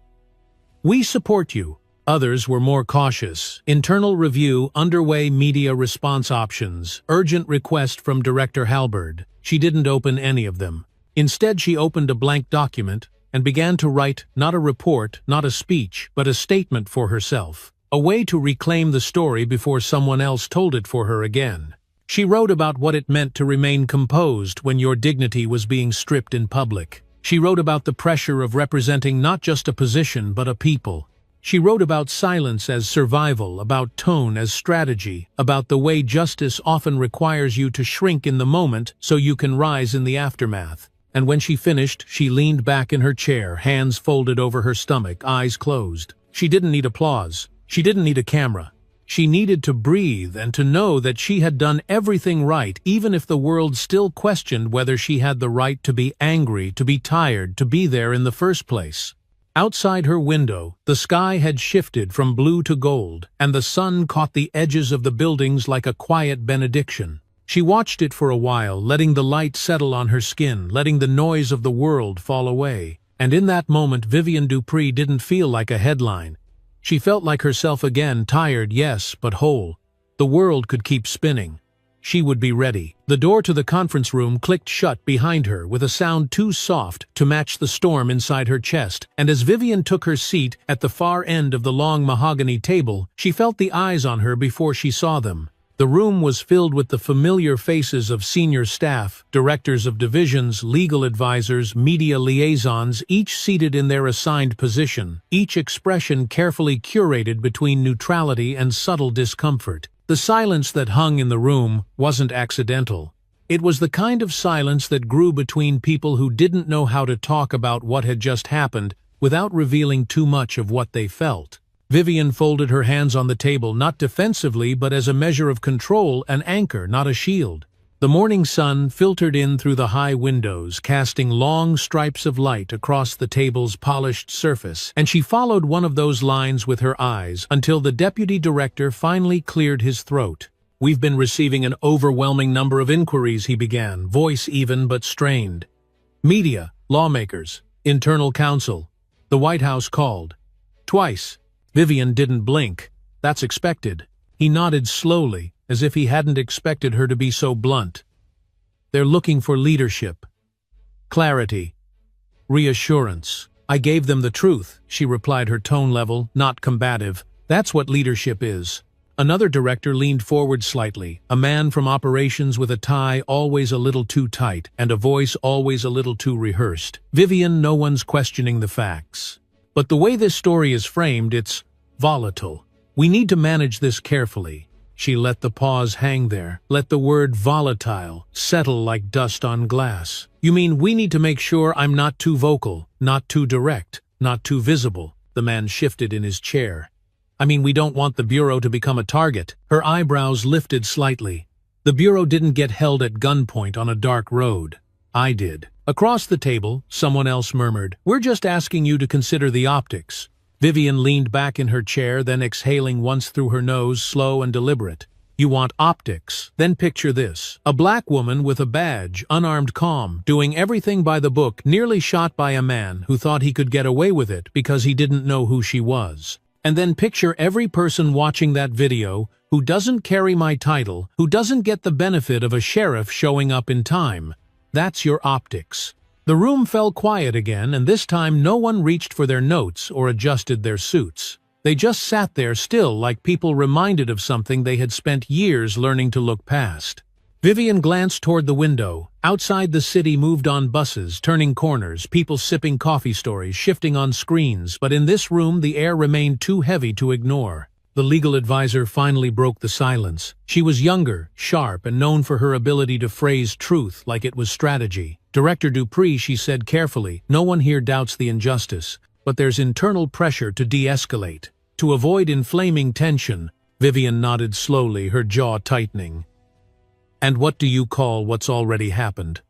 "We support you. Others were more cautious. Internal review, underway media response options, urgent request from Director Halberd. She didn't open any of them. Instead, she opened a blank document and began to write not a report, not a speech, but a statement for herself. A way to reclaim the story before someone else told it for her again. She wrote about what it meant to remain composed when your dignity was being stripped in public. She wrote about the pressure of representing not just a position but a people. She wrote about silence as survival, about tone as strategy, about the way justice often requires you to shrink in the moment so you can rise in the aftermath. And when she finished, she leaned back in her chair, hands folded over her stomach, eyes closed. She didn't need applause. She didn't need a camera. She needed to breathe and to know that she had done everything right, even if the world still questioned whether she had the right to be angry, to be tired, to be there in the first place. Outside her window, the sky had shifted from blue to gold, and the sun caught the edges of the buildings like a quiet benediction. She watched it for a while, letting the light settle on her skin, letting the noise of the world fall away. And in that moment, Vivian Dupree didn't feel like a headline. She felt like herself again, tired, yes, but whole. The world could keep spinning. She would be ready. The door to the conference room clicked shut behind her with a sound too soft to match the storm inside her chest, and as Vivian took her seat at the far end of the long mahogany table, she felt the eyes on her before she saw them. The room was filled with the familiar faces of senior staff, directors of divisions, legal advisors, media liaisons, each seated in their assigned position, each expression carefully curated between neutrality and subtle discomfort. The silence that hung in the room wasn't accidental. It was the kind of silence that grew between people who didn't know how to talk about what had just happened without revealing too much of what they felt. Vivian folded her hands on the table, not defensively but as a measure of control, an anchor, not a shield. The morning sun filtered in through the high windows, casting long stripes of light across the table's polished surface, and she followed one of those lines with her eyes until the deputy director finally cleared his throat. "We've been receiving an overwhelming number of inquiries," he began, voice even but strained. "Media, lawmakers, internal counsel. The White House called. Twice." Vivian didn't blink. "That's expected." He nodded slowly, as if he hadn't expected her to be so blunt. "They're looking for leadership, clarity, reassurance." "I gave them the truth," she replied, her tone level, not combative. "That's what leadership is." Another director leaned forward slightly, a man from operations with a tie always a little too tight and a voice always a little too rehearsed. "Vivian, no one's questioning the facts. But the way this story is framed, it's volatile. We need to manage this carefully." She let the pause hang there, let the word volatile settle like dust on glass. "You mean we need to make sure I'm not too vocal, not too direct, not too visible?" The man shifted in his chair. "I mean, we don't want the Bureau to become a target." Her eyebrows lifted slightly. "The Bureau didn't get held at gunpoint on a dark road. I did." Across the table, someone else murmured, "We're just asking you to consider the optics." Vivian leaned back in her chair, then exhaling once through her nose, slow and deliberate. "You want optics? Then picture this. A black woman with a badge, unarmed, calm, doing everything by the book, nearly shot by a man who thought he could get away with it because he didn't know who she was. And then picture every person watching that video who doesn't carry my title, who doesn't get the benefit of a sheriff showing up in time. That's your optics." The room fell quiet again, and this time no one reached for their notes or adjusted their suits. They just sat there still, like people reminded of something they had spent years learning to look past. Vivian glanced toward the window. Outside, the city moved on buses, turning corners, people sipping coffee stories, shifting on screens, but in this room the air remained too heavy to ignore. The legal advisor finally broke the silence. She was younger, sharp, and known for her ability to phrase truth like it was strategy. "Director Dupree," she said carefully, "no one here doubts the injustice, but there's internal pressure to de-escalate. To avoid inflaming tension." Vivian nodded slowly, her jaw tightening. "And what do you call what's already happened?"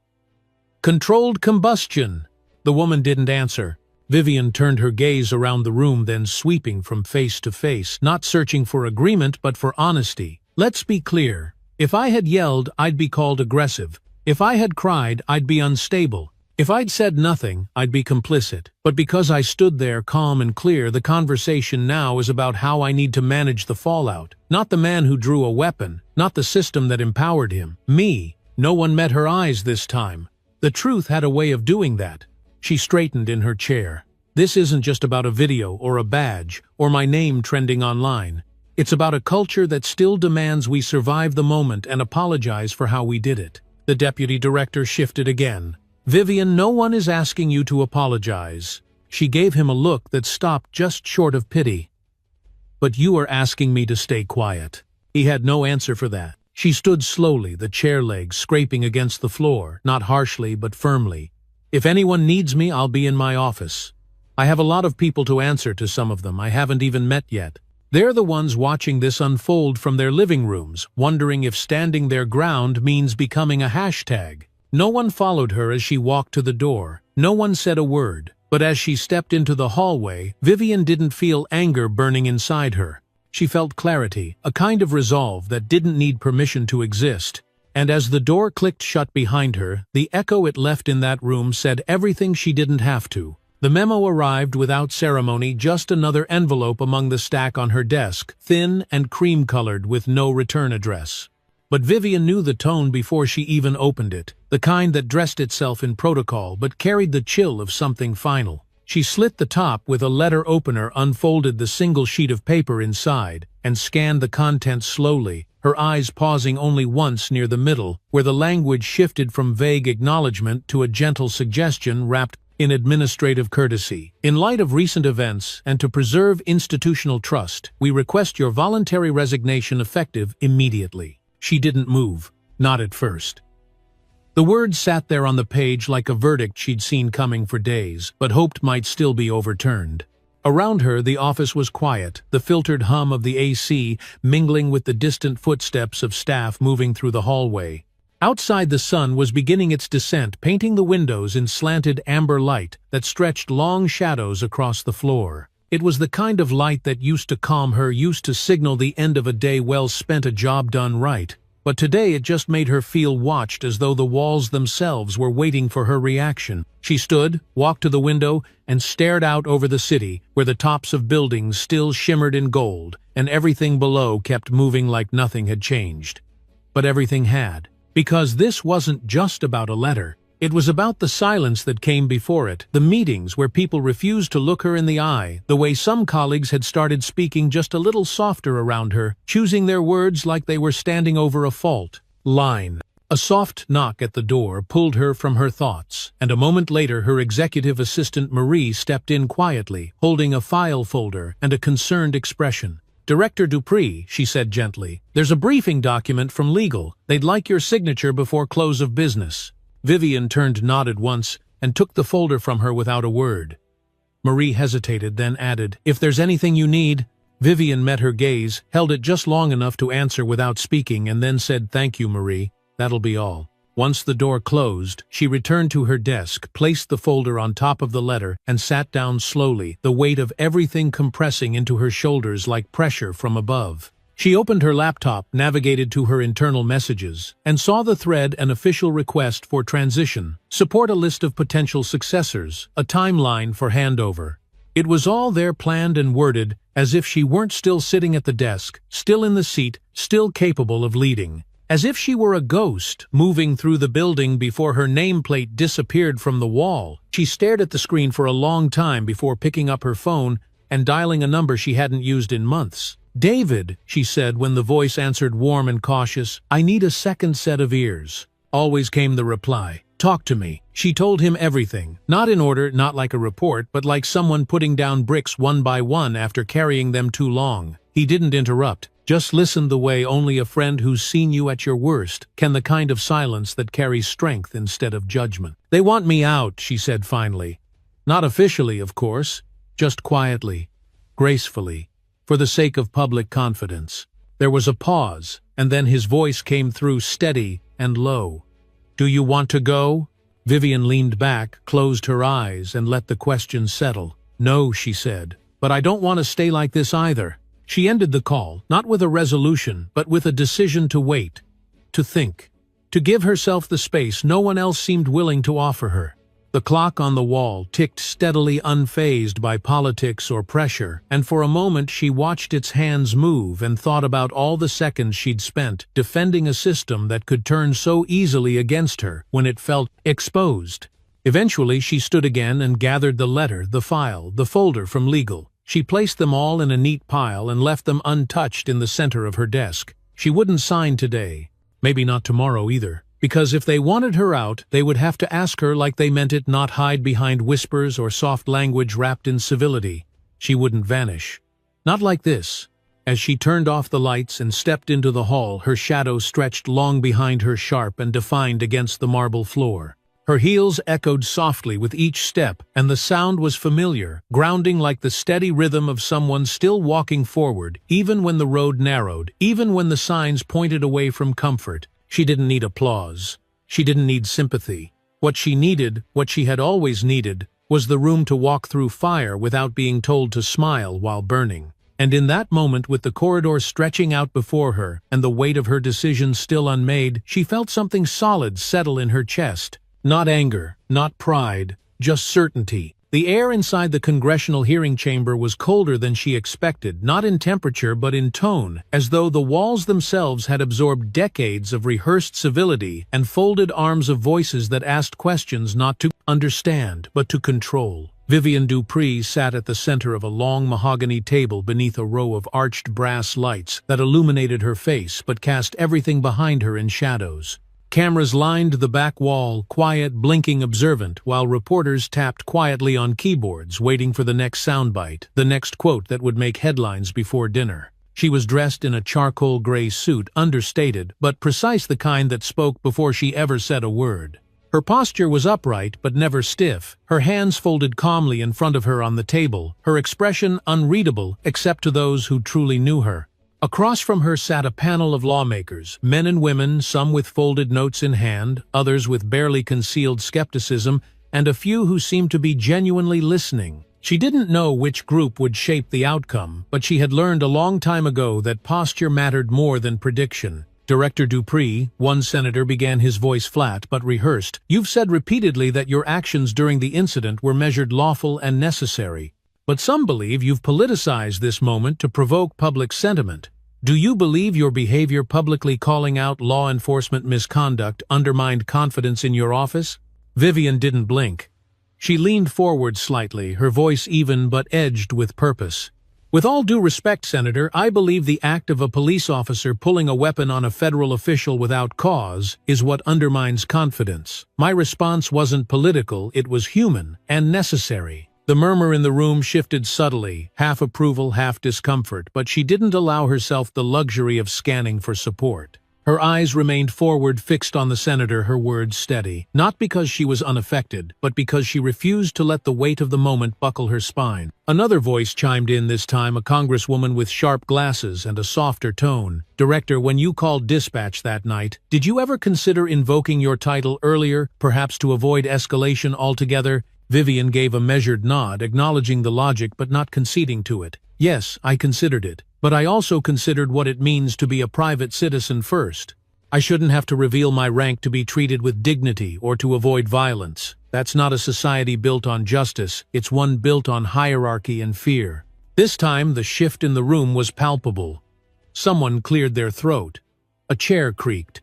"Controlled combustion." The woman didn't answer. Vivian turned her gaze around the room, then sweeping from face to face, not searching for agreement but for honesty. "Let's be clear. If I had yelled, I'd be called aggressive. If I had cried, I'd be unstable. If I'd said nothing, I'd be complicit. But because I stood there calm and clear, the conversation now is about how I need to manage the fallout. Not the man who drew a weapon, not the system that empowered him. Me. No one met her eyes this time. The truth had a way of doing that. She straightened in her chair. This isn't just about a video or a badge or my name trending online. It's about a culture that still demands we survive the moment and apologize for how we did it. The deputy director shifted again. Vivian, no one is asking you to apologize. She gave him a look that stopped just short of pity. But you are asking me to stay quiet. He had no answer for that. She stood slowly, the chair legs scraping against the floor, not harshly but firmly. If anyone needs me, I'll be in my office. I have a lot of people to answer to, some of them I haven't even met yet. They're the ones watching this unfold from their living rooms, wondering if standing their ground means becoming a hashtag. No one followed her as she walked to the door. No one said a word. But as she stepped into the hallway, Vivian didn't feel anger burning inside her. She felt clarity, a kind of resolve that didn't need permission to exist. And as the door clicked shut behind her, the echo it left in that room said everything she didn't have to. The memo arrived without ceremony, just another envelope among the stack on her desk, thin and cream-colored with no return address. But Vivian knew the tone before she even opened it, the kind that dressed itself in protocol but carried the chill of something final. She slit the top with a letter opener, unfolded the single sheet of paper inside, and scanned the contents slowly, her eyes pausing only once near the middle, where the language shifted from vague acknowledgement to a gentle suggestion wrapped in administrative courtesy. In light of recent events and to preserve institutional trust, we request your voluntary resignation effective immediately. She didn't move, not at first. The words sat there on the page like a verdict she'd seen coming for days, but hoped might still be overturned. Around her, the office was quiet, the filtered hum of the AC mingling with the distant footsteps of staff moving through the hallway. Outside, the sun was beginning its descent, painting the windows in slanted amber light that stretched long shadows across the floor. It was the kind of light that used to calm her, used to signal the end of a day well spent, a job done right. But today it just made her feel watched, as though the walls themselves were waiting for her reaction. She stood, walked to the window, and stared out over the city, where the tops of buildings still shimmered in gold, and everything below kept moving like nothing had changed. But everything had. Because this wasn't just about a letter. It was about the silence that came before it, the meetings where people refused to look her in the eye, the way some colleagues had started speaking just a little softer around her, choosing their words like they were standing over a fault line. A soft knock at the door pulled her from her thoughts, and a moment later her executive assistant Marie stepped in quietly, holding a file folder and a concerned expression. "Director Dupree," she said gently, "there's a briefing document from legal. They'd like your signature before close of business." Vivian turned, nodded once, and took the folder from her without a word. Marie hesitated, then added, "If there's anything you need." Vivian met her gaze, held it just long enough to answer without speaking, and then said, "Thank you, Marie. That'll be all." Once the door closed, she returned to her desk, placed the folder on top of the letter, and sat down slowly, the weight of everything compressing into her shoulders like pressure from above. She opened her laptop, navigated to her internal messages, and saw the thread: an official request for transition, support a list of potential successors, a timeline for handover. It was all there, planned and worded, as if she weren't still sitting at the desk, still in the seat, still capable of leading. As if she were a ghost, moving through the building before her nameplate disappeared from the wall. She stared at the screen for a long time before picking up her phone and dialing a number she hadn't used in months. "David," she said when the voice answered, warm and cautious, "I need a second set of ears." Always came the reply, "Talk to me." She told him everything, not in order, not like a report, but like someone putting down bricks one by one after carrying them too long. He didn't interrupt, just listened the way only a friend who's seen you at your worst can, the kind of silence that carries strength instead of judgment. "They want me out," she said finally. "Not officially, of course, just quietly, gracefully, for the sake of public confidence." There was a pause, and then his voice came through, steady and low. "Do you want to go?" Vivian leaned back, closed her eyes, and let the question settle. "No," she said, "but I don't want to stay like this either." She ended the call, not with a resolution, but with a decision to wait, to think, to give herself the space no one else seemed willing to offer her. The clock on the wall ticked steadily, unfazed by politics or pressure, and for a moment she watched its hands move and thought about all the seconds she'd spent defending a system that could turn so easily against her when it felt exposed. Eventually she stood again and gathered the letter, the file, the folder from legal. She placed them all in a neat pile and left them untouched in the center of her desk. She wouldn't sign today, maybe not tomorrow either. Because if they wanted her out, they would have to ask her like they meant it, not hide behind whispers or soft language wrapped in civility. She wouldn't vanish. Not like this. As she turned off the lights and stepped into the hall, her shadow stretched long behind her, sharp and defined against the marble floor. Her heels echoed softly with each step, and the sound was familiar, grounding like the steady rhythm of someone still walking forward, even when the road narrowed, even when the signs pointed away from comfort. She didn't need applause. She didn't need sympathy. What she needed, what she had always needed, was the room to walk through fire without being told to smile while burning. And in that moment, with the corridor stretching out before her and the weight of her decision still unmade, she felt something solid settle in her chest. Not anger, not pride, just certainty. The air inside the congressional hearing chamber was colder than she expected, not in temperature but in tone, as though the walls themselves had absorbed decades of rehearsed civility and folded arms of voices that asked questions not to understand, but to control. Vivian Dupree sat at the center of a long mahogany table beneath a row of arched brass lights that illuminated her face but cast everything behind her in shadows. Cameras lined the back wall, quiet, blinking, observant, while reporters tapped quietly on keyboards, waiting for the next soundbite, the next quote that would make headlines before dinner. She was dressed in a charcoal gray suit, understated, but precise, the kind that spoke before she ever said a word. Her posture was upright but never stiff, her hands folded calmly in front of her on the table, her expression unreadable except to those who truly knew her. Across from her sat a panel of lawmakers, men and women, some with folded notes in hand, others with barely concealed skepticism, and a few who seemed to be genuinely listening. She didn't know which group would shape the outcome, but she had learned a long time ago that posture mattered more than prediction. Director Dupree, one senator, began, his voice flat but rehearsed. "You've said repeatedly that your actions during the incident were measured, lawful, and necessary. But some believe you've politicized this moment to provoke public sentiment. Do you believe your behavior, publicly calling out law enforcement misconduct, undermined confidence in your office?" Vivian didn't blink. She leaned forward slightly, her voice even but edged with purpose. "With all due respect, Senator, I believe the act of a police officer pulling a weapon on a federal official without cause is what undermines confidence. My response wasn't political, it was human and necessary." The murmur in the room shifted subtly, half approval, half discomfort, but she didn't allow herself the luxury of scanning for support. Her eyes remained forward, fixed on the senator, her words steady, not because she was unaffected, but because she refused to let the weight of the moment buckle her spine. Another voice chimed in, this time a congresswoman with sharp glasses and a softer tone. "Director, when you called dispatch that night, did you ever consider invoking your title earlier, perhaps to avoid escalation altogether?" Vivian gave a measured nod, acknowledging the logic but not conceding to it. "Yes, I considered it. But I also considered what it means to be a private citizen first. I shouldn't have to reveal my rank to be treated with dignity or to avoid violence. That's not a society built on justice, it's one built on hierarchy and fear." This time the shift in the room was palpable. Someone cleared their throat. A chair creaked.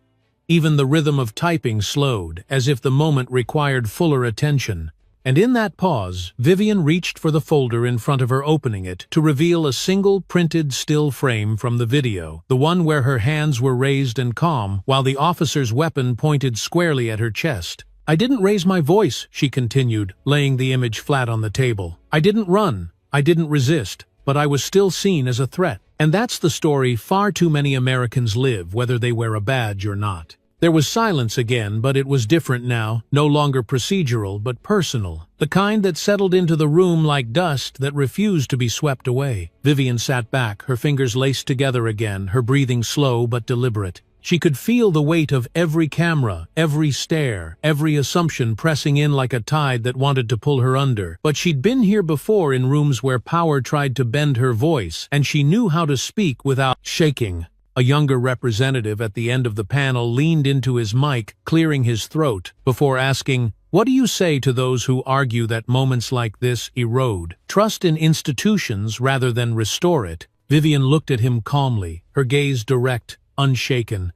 Even the rhythm of typing slowed, as if the moment required fuller attention. And in that pause, Vivian reached for the folder in front of her, opening it, to reveal a single printed still frame from the video, the one where her hands were raised and calm, while the officer's weapon pointed squarely at her chest. "I didn't raise my voice," she continued, laying the image flat on the table. "I didn't run, I didn't resist, but I was still seen as a threat. And that's the story far too many Americans live, whether they wear a badge or not." There was silence again, but it was different now, no longer procedural but personal, the kind that settled into the room like dust that refused to be swept away. Vivian sat back, her fingers laced together again, her breathing slow but deliberate. She could feel the weight of every camera, every stare, every assumption pressing in like a tide that wanted to pull her under. But she'd been here before, in rooms where power tried to bend her voice, and she knew how to speak without shaking. A younger representative at the end of the panel leaned into his mic, clearing his throat, before asking, "What do you say to those who argue that moments like this erode trust in institutions rather than restore it?" Vivian looked at him calmly, her gaze direct, unshaken.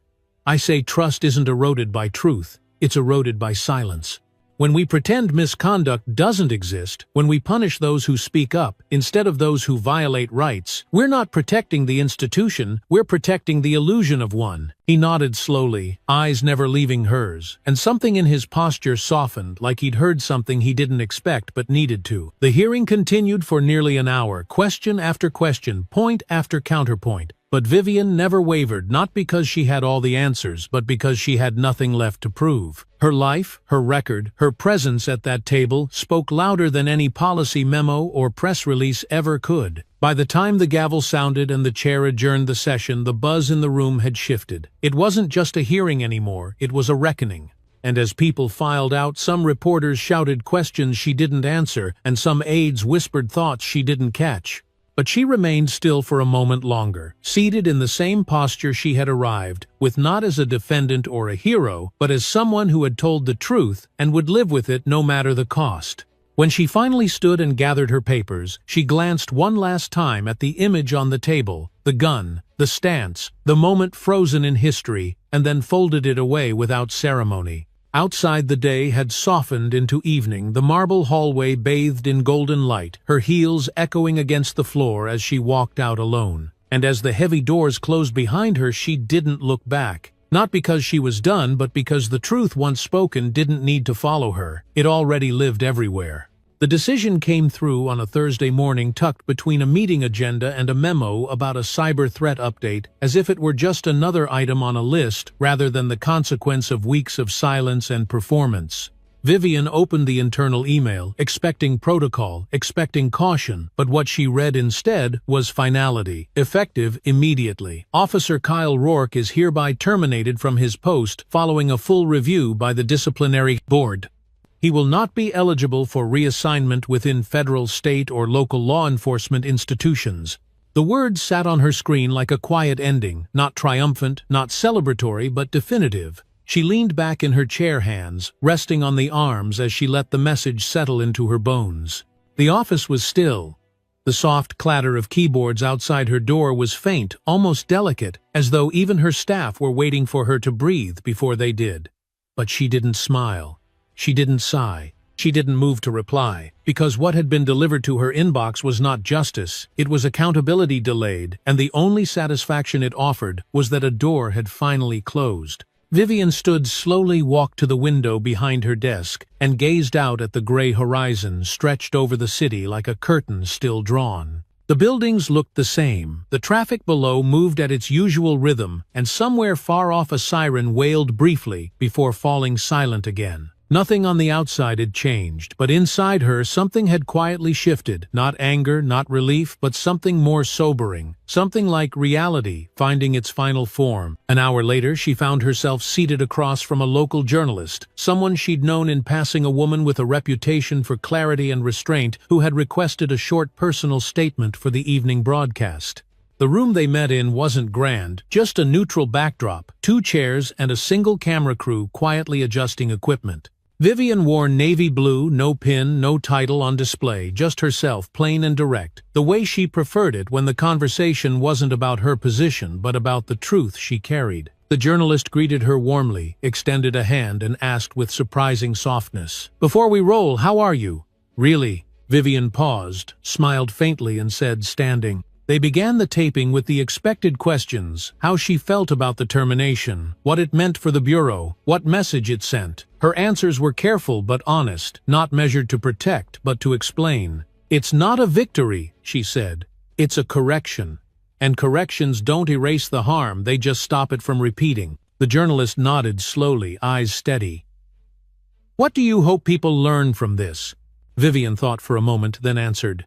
"I say trust isn't eroded by truth, it's eroded by silence. When we pretend misconduct doesn't exist, when we punish those who speak up instead of those who violate rights, we're not protecting the institution, we're protecting the illusion of one." He nodded slowly, eyes never leaving hers, and something in his posture softened, like he'd heard something he didn't expect but needed to. The hearing continued for nearly an hour, question after question, point after counterpoint. But Vivian never wavered, not because she had all the answers, but because she had nothing left to prove. Her life, her record, her presence at that table spoke louder than any policy memo or press release ever could. By the time the gavel sounded and the chair adjourned the session, the buzz in the room had shifted. It wasn't just a hearing anymore, it was a reckoning. And as people filed out, some reporters shouted questions she didn't answer, and some aides whispered thoughts she didn't catch. But she remained still for a moment longer, seated in the same posture she had arrived, with not as a defendant or a hero, but as someone who had told the truth and would live with it no matter the cost. When she finally stood and gathered her papers, she glanced one last time at the image on the table, the gun, the stance, the moment frozen in history, and then folded it away without ceremony. Outside the day had softened into evening, the marble hallway bathed in golden light, her heels echoing against the floor as she walked out alone. And as the heavy doors closed behind her, she didn't look back. Not because she was done, but because the truth once spoken didn't need to follow her. It already lived everywhere. The decision came through on a Thursday morning, tucked between a meeting agenda and a memo about a cyber threat update, as if it were just another item on a list rather than the consequence of weeks of silence and performance. Vivian opened the internal email, expecting protocol, expecting caution, but what she read instead was finality, effective immediately. Officer Kyle Rourke is hereby terminated from his post following a full review by the disciplinary board. He will not be eligible for reassignment within federal, state, or local law enforcement institutions. The words sat on her screen like a quiet ending, not triumphant, not celebratory, but definitive. She leaned back in her chair, hands resting on the arms as she let the message settle into her bones. The office was still. The soft clatter of keyboards outside her door was faint, almost delicate, as though even her staff were waiting for her to breathe before they did. But she didn't smile. She didn't sigh. She didn't move to reply, because what had been delivered to her inbox was not justice, it was accountability delayed, and the only satisfaction it offered was that a door had finally closed. Vivian slowly walked to the window behind her desk, and gazed out at the gray horizon stretched over the city like a curtain still drawn. The buildings looked the same, the traffic below moved at its usual rhythm, and somewhere far off a siren wailed briefly before falling silent again. Nothing on the outside had changed, but inside her something had quietly shifted, not anger, not relief, but something more sobering, something like reality finding its final form. An hour later, she found herself seated across from a local journalist, someone she'd known in passing, a woman with a reputation for clarity and restraint who had requested a short personal statement for the evening broadcast. The room they met in wasn't grand, just a neutral backdrop, 2 chairs and a single camera crew quietly adjusting equipment. Vivian wore navy blue, no pin, no title on display, just herself, plain and direct, the way she preferred it when the conversation wasn't about her position but about the truth she carried. The journalist greeted her warmly, extended a hand, and asked with surprising softness, "Before we roll, how are you?" "Really?" Vivian paused, smiled faintly, and said, standing. They began the taping with the expected questions: how she felt about the termination, what it meant for the Bureau, what message it sent. Her answers were careful but honest, not measured to protect but to explain. "It's not a victory," she said. "It's a correction. And corrections don't erase the harm, they just stop it from repeating." The journalist nodded slowly, eyes steady. "What do you hope people learn from this?" Vivian thought for a moment, then answered,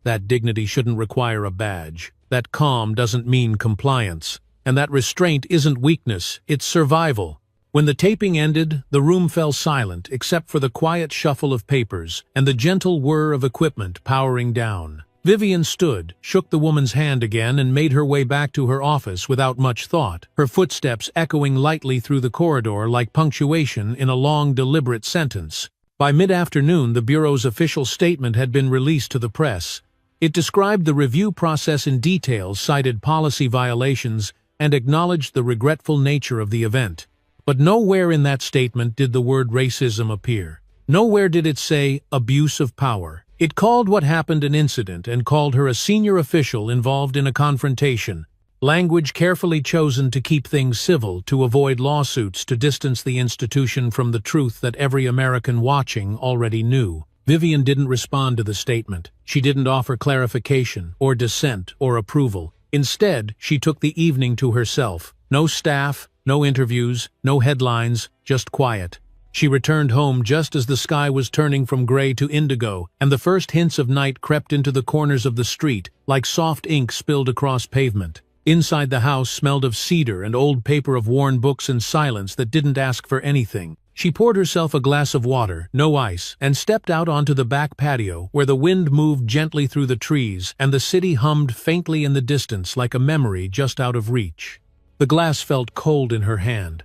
"That dignity shouldn't require a badge, that calm doesn't mean compliance, and that restraint isn't weakness, it's survival." When the taping ended, the room fell silent except for the quiet shuffle of papers and the gentle whir of equipment powering down. Vivian stood, shook the woman's hand again, and made her way back to her office without much thought, her footsteps echoing lightly through the corridor like punctuation in a long, deliberate sentence. By mid-afternoon, the Bureau's official statement had been released to the press. It described the review process in detail, cited policy violations, and acknowledged the regretful nature of the event. But nowhere in that statement did the word racism appear. Nowhere did it say abuse of power. It called what happened an incident and called her a senior official involved in a confrontation, language carefully chosen to keep things civil, to avoid lawsuits, to distance the institution from the truth that every American watching already knew. Vivian didn't respond to the statement. She didn't offer clarification, or dissent, or approval. Instead, she took the evening to herself. No staff, no interviews, no headlines, just quiet. She returned home just as the sky was turning from gray to indigo, and the first hints of night crept into the corners of the street, like soft ink spilled across pavement. Inside the house smelled of cedar and old paper, of worn books and silence that didn't ask for anything. She poured herself a glass of water, no ice, and stepped out onto the back patio, where the wind moved gently through the trees and the city hummed faintly in the distance like a memory just out of reach. The glass felt cold in her hand.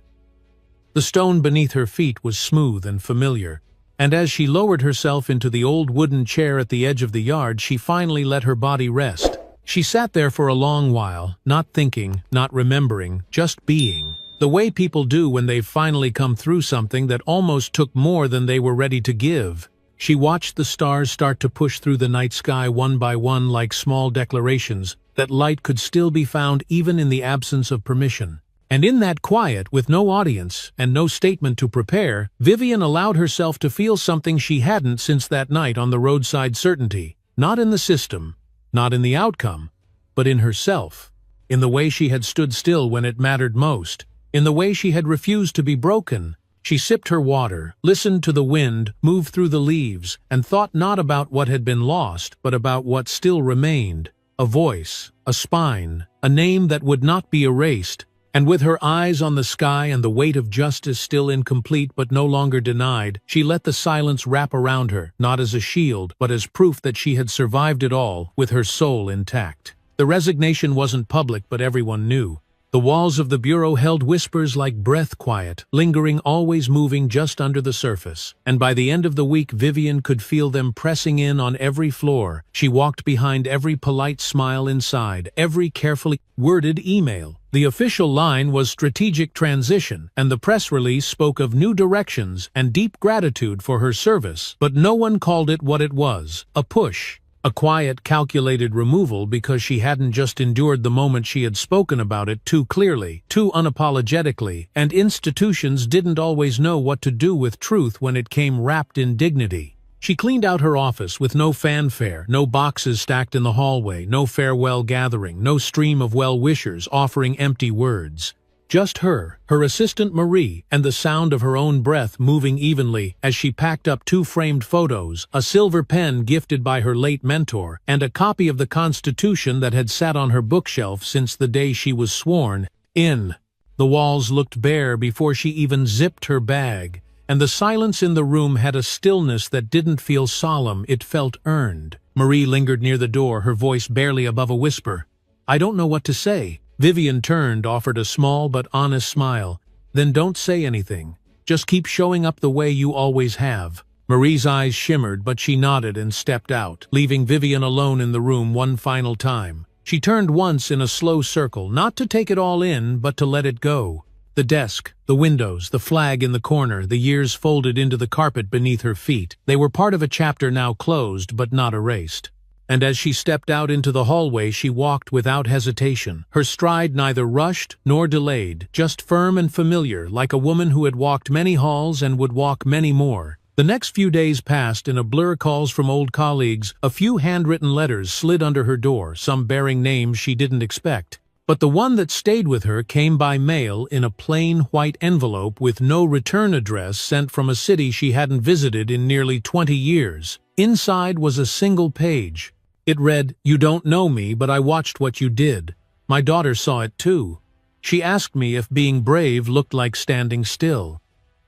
The stone beneath her feet was smooth and familiar, and as she lowered herself into the old wooden chair at the edge of the yard, she finally let her body rest. She sat there for a long while, not thinking, not remembering, just being. The way people do when they've finally come through something that almost took more than they were ready to give. She watched the stars start to push through the night sky one by one like small declarations that light could still be found even in the absence of permission. And in that quiet, with no audience and no statement to prepare, Vivian allowed herself to feel something she hadn't since that night on the roadside: certainty. Not in the system, not in the outcome, but in herself. In the way she had stood still when it mattered most. In the way she had refused to be broken. She sipped her water, listened to the wind move through the leaves, and thought not about what had been lost, but about what still remained. A voice, a spine, a name that would not be erased. And with her eyes on the sky and the weight of justice still incomplete but no longer denied, she let the silence wrap around her, not as a shield, but as proof that she had survived it all, with her soul intact. The resignation wasn't public, but everyone knew. The walls of the Bureau held whispers like breath, quiet, lingering, always moving just under the surface. And by the end of the week, Vivian could feel them pressing in on every floor. She walked behind every polite smile inside, every carefully worded email. The official line was strategic transition, and the press release spoke of new directions and deep gratitude for her service. But no one called it what it was: a push. A quiet, calculated removal, because she hadn't just endured the moment, she had spoken about it too clearly, too unapologetically, and institutions didn't always know what to do with truth when it came wrapped in dignity. She cleaned out her office with no fanfare, no boxes stacked in the hallway, no farewell gathering, no stream of well-wishers offering empty words. Just her assistant Marie, and the sound of her own breath moving evenly as she packed up 2 framed photos, a silver pen gifted by her late mentor, and a copy of the Constitution that had sat on her bookshelf since the day she was sworn in. The walls looked bare before she even zipped her bag, and the silence in the room had a stillness that didn't feel solemn, it felt earned. Marie lingered near the door, her voice barely above a whisper. "I don't know what to say." Vivian turned, offered a small but honest smile. "Then don't say anything. Just keep showing up the way you always have." Marie's eyes shimmered, but she nodded and stepped out, leaving Vivian alone in the room one final time. She turned once in a slow circle, not to take it all in, but to let it go. The desk, the windows, the flag in the corner, the years folded into the carpet beneath her feet. They were part of a chapter now closed but not erased. And as she stepped out into the hallway, she walked without hesitation, her stride neither rushed nor delayed, just firm and familiar, like a woman who had walked many halls and would walk many more. The next few days passed in a blur: calls from old colleagues, a few handwritten letters slid under her door, some bearing names she didn't expect. But the one that stayed with her came by mail in a plain white envelope with no return address, sent from a city she hadn't visited in nearly 20 years. Inside was a single page. It read, "You don't know me, but I watched what you did. My daughter saw it too. She asked me if being brave looked like standing still.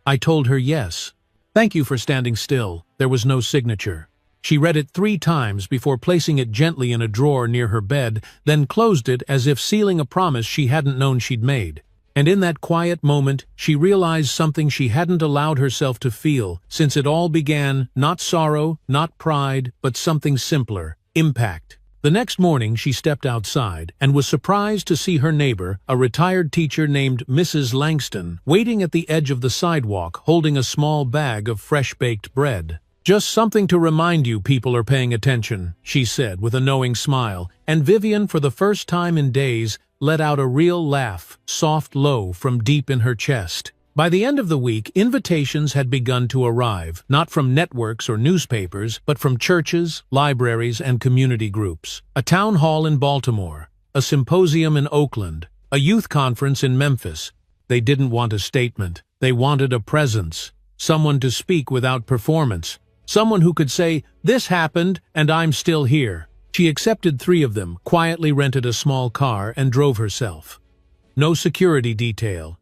I told her yes. Thank you for standing still." There was no signature. She read it 3 times before placing it gently in a drawer near her bed, then closed it as if sealing a promise she hadn't known she'd made. And in that quiet moment, she realized something she hadn't allowed herself to feel since it all began, not sorrow, not pride, but something simpler, impact. The next morning she stepped outside and was surprised to see her neighbor, a retired teacher named Mrs. Langston, waiting at the edge of the sidewalk holding a small bag of fresh-baked bread. "Just something to remind you people are paying attention," she said with a knowing smile, and Vivian, for the first time in days, let out a real laugh, soft, low, from deep in her chest. By the end of the week, invitations had begun to arrive, not from networks or newspapers, but from churches, libraries, and community groups. A town hall in Baltimore, a symposium in Oakland, a youth conference in Memphis. They didn't want a statement. They wanted a presence, someone to speak without performance, someone who could say, "This happened, and I'm still here." She accepted 3 of them, quietly rented a small car, and drove herself. No security detail.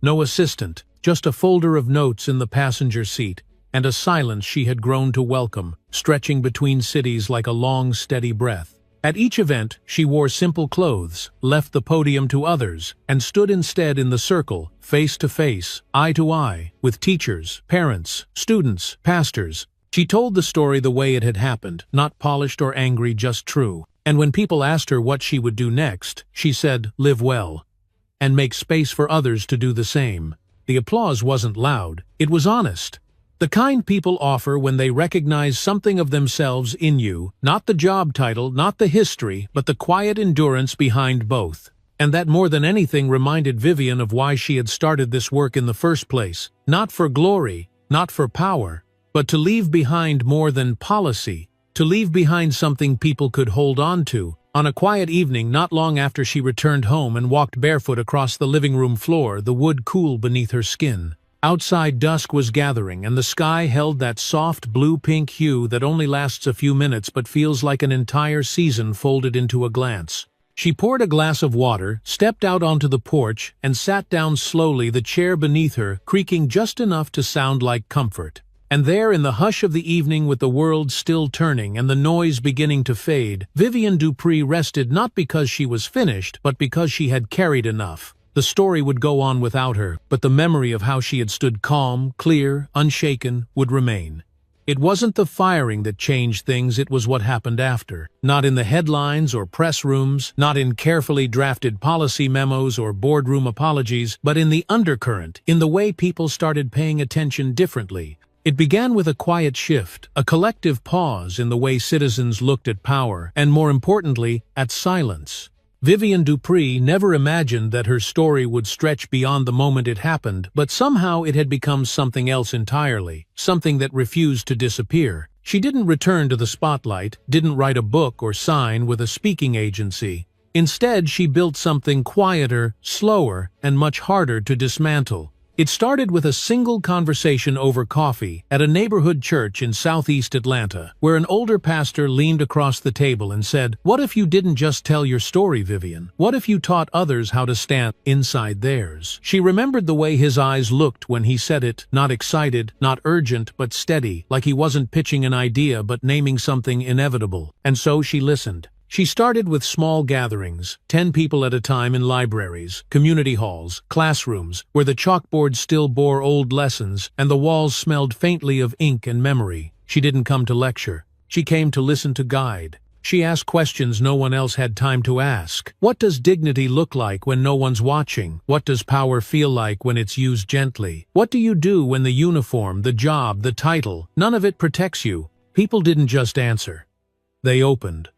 No assistant, just a folder of notes in the passenger seat, and a silence she had grown to welcome, stretching between cities like a long, steady breath. At each event, she wore simple clothes, left the podium to others, and stood instead in the circle, face to face, eye to eye, with teachers, parents, students, pastors. She told the story the way it had happened, not polished or angry, just true. And when people asked her what she would do next, she said, "Live well, and make space for others to do the same." The applause wasn't loud, it was honest. The kind people offer when they recognize something of themselves in you, not the job title, not the history, but the quiet endurance behind both. And that more than anything reminded Vivian of why she had started this work in the first place. Not for glory, not for power, but to leave behind more than policy, to leave behind something people could hold on to. On a quiet evening not long after she returned home and walked barefoot across the living room floor, the wood cool beneath her skin. Outside, dusk was gathering, and the sky held that soft blue-pink hue that only lasts a few minutes but feels like an entire season folded into a glance. She poured a glass of water, stepped out onto the porch, and sat down slowly, the chair beneath her creaking just enough to sound like comfort. And there, in the hush of the evening, with the world still turning and the noise beginning to fade, Vivian Dupree rested, not because she was finished, but because she had carried enough. The story would go on without her, but the memory of how she had stood calm, clear, unshaken, would remain. It wasn't the firing that changed things, it was what happened after. Not in the headlines or press rooms, not in carefully drafted policy memos or boardroom apologies, but in the undercurrent, in the way people started paying attention differently. It began with a quiet shift, a collective pause in the way citizens looked at power, and more importantly, at silence. Vivian Dupree never imagined that her story would stretch beyond the moment it happened, but somehow it had become something else entirely, something that refused to disappear. She didn't return to the spotlight, didn't write a book or sign with a speaking agency. Instead, she built something quieter, slower, and much harder to dismantle. It started with a single conversation over coffee at a neighborhood church in southeast Atlanta, where an older pastor leaned across the table and said, "What if you didn't just tell your story, Vivian? What if you taught others how to stand inside theirs?" She remembered the way his eyes looked when he said it, not excited, not urgent, but steady, like he wasn't pitching an idea but naming something inevitable. And so she listened. She started with small gatherings, 10 people at a time, in libraries, community halls, classrooms, where the chalkboard still bore old lessons and the walls smelled faintly of ink and memory. She didn't come to lecture. She came to listen, to guide. She asked questions no one else had time to ask. What does dignity look like when no one's watching? What does power feel like when it's used gently? What do you do when the uniform, the job, the title, none of it protects you? People didn't just answer. They opened.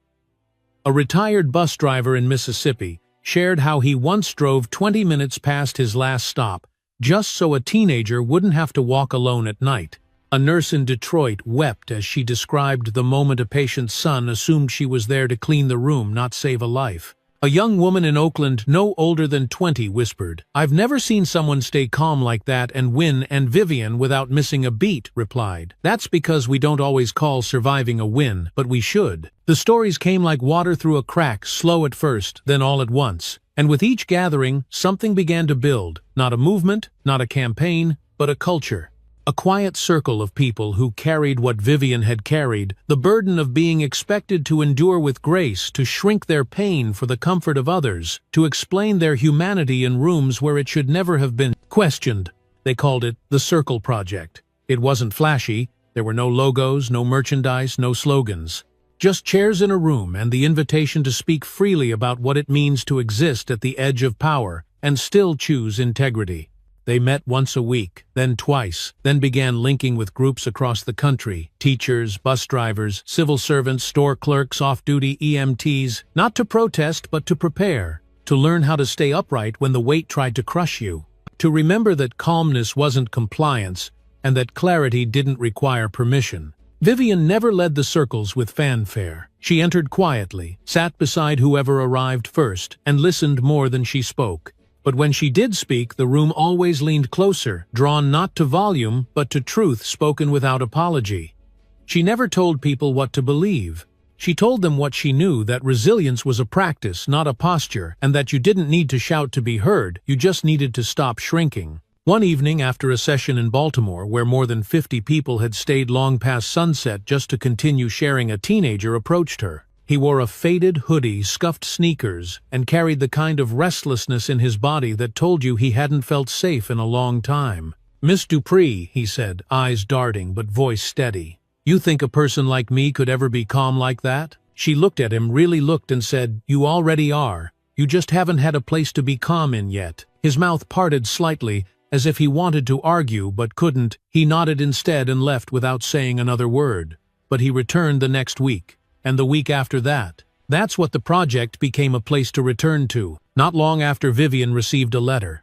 A retired bus driver in Mississippi shared how he once drove 20 minutes past his last stop, just so a teenager wouldn't have to walk alone at night. A nurse in Detroit wept as she described the moment a patient's son assumed she was there to clean the room, not save a life. A young woman in Oakland, no older than 20, whispered, "I've never seen someone stay calm like that and win," and Vivian, without missing a beat, replied, "That's because we don't always call surviving a win, but we should." The stories came like water through a crack, slow at first, then all at once. And with each gathering, something began to build. Not a movement, not a campaign, but a culture. A quiet circle of people who carried what Vivian had carried, the burden of being expected to endure with grace, to shrink their pain for the comfort of others, to explain their humanity in rooms where it should never have been questioned. They called it the Circle Project. It wasn't flashy. There were no logos, no merchandise, no slogans. Just chairs in a room and the invitation to speak freely about what it means to exist at the edge of power and still choose integrity. They met once a week, then twice, then began linking with groups across the country, teachers, bus drivers, civil servants, store clerks, off-duty EMTs, not to protest but to prepare, to learn how to stay upright when the weight tried to crush you, to remember that calmness wasn't compliance and that clarity didn't require permission. Vivian never led the circles with fanfare. She entered quietly, sat beside whoever arrived first, and listened more than she spoke. But when she did speak, the room always leaned closer, drawn not to volume, but to truth spoken without apology. She never told people what to believe. She told them what she knew, that resilience was a practice, not a posture, and that you didn't need to shout to be heard, you just needed to stop shrinking. One evening after a session in Baltimore, where more than 50 people had stayed long past sunset just to continue sharing, a teenager approached her. He wore a faded hoodie, scuffed sneakers, and carried the kind of restlessness in his body that told you he hadn't felt safe in a long time. "Miss Dupree," he said, eyes darting but voice steady. "You think a person like me could ever be calm like that?" She looked at him, really looked, and said, "You already are. You just haven't had a place to be calm in yet." His mouth parted slightly, as if he wanted to argue but couldn't. He nodded instead and left without saying another word. But he returned the next week. And the week after that. That's what the project became a place to return to. Not long after, Vivian received a letter.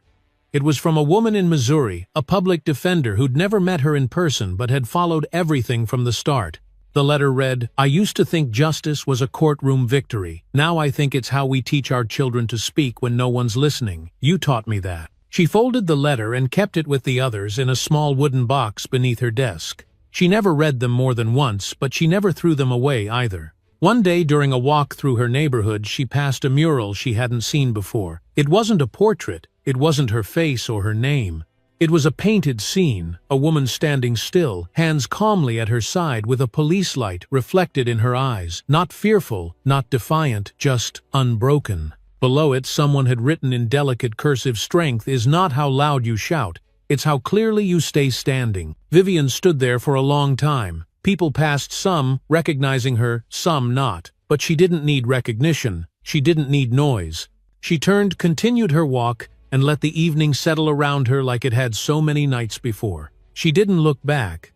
It was from a woman in Missouri, a public defender who'd never met her in person but had followed everything from the start. The letter read, "I used to think justice was a courtroom victory. Now I think it's how we teach our children to speak when no one's listening. You taught me that." She folded the letter and kept it with the others in a small wooden box beneath her desk. She never read them more than once, but she never threw them away either. One day during a walk through her neighborhood, she passed a mural she hadn't seen before. It wasn't a portrait, it wasn't her face or her name. It was a painted scene, a woman standing still, hands calmly at her side with a police light reflected in her eyes. Not fearful, not defiant, just unbroken. Below it, someone had written in delicate cursive, "Strength is not how loud you shout. It's how clearly you stay standing." Vivian stood there for a long time. People passed, some recognizing her, some not. But she didn't need recognition. She didn't need noise. She turned, continued her walk, and let the evening settle around her like it had so many nights before. She didn't look back.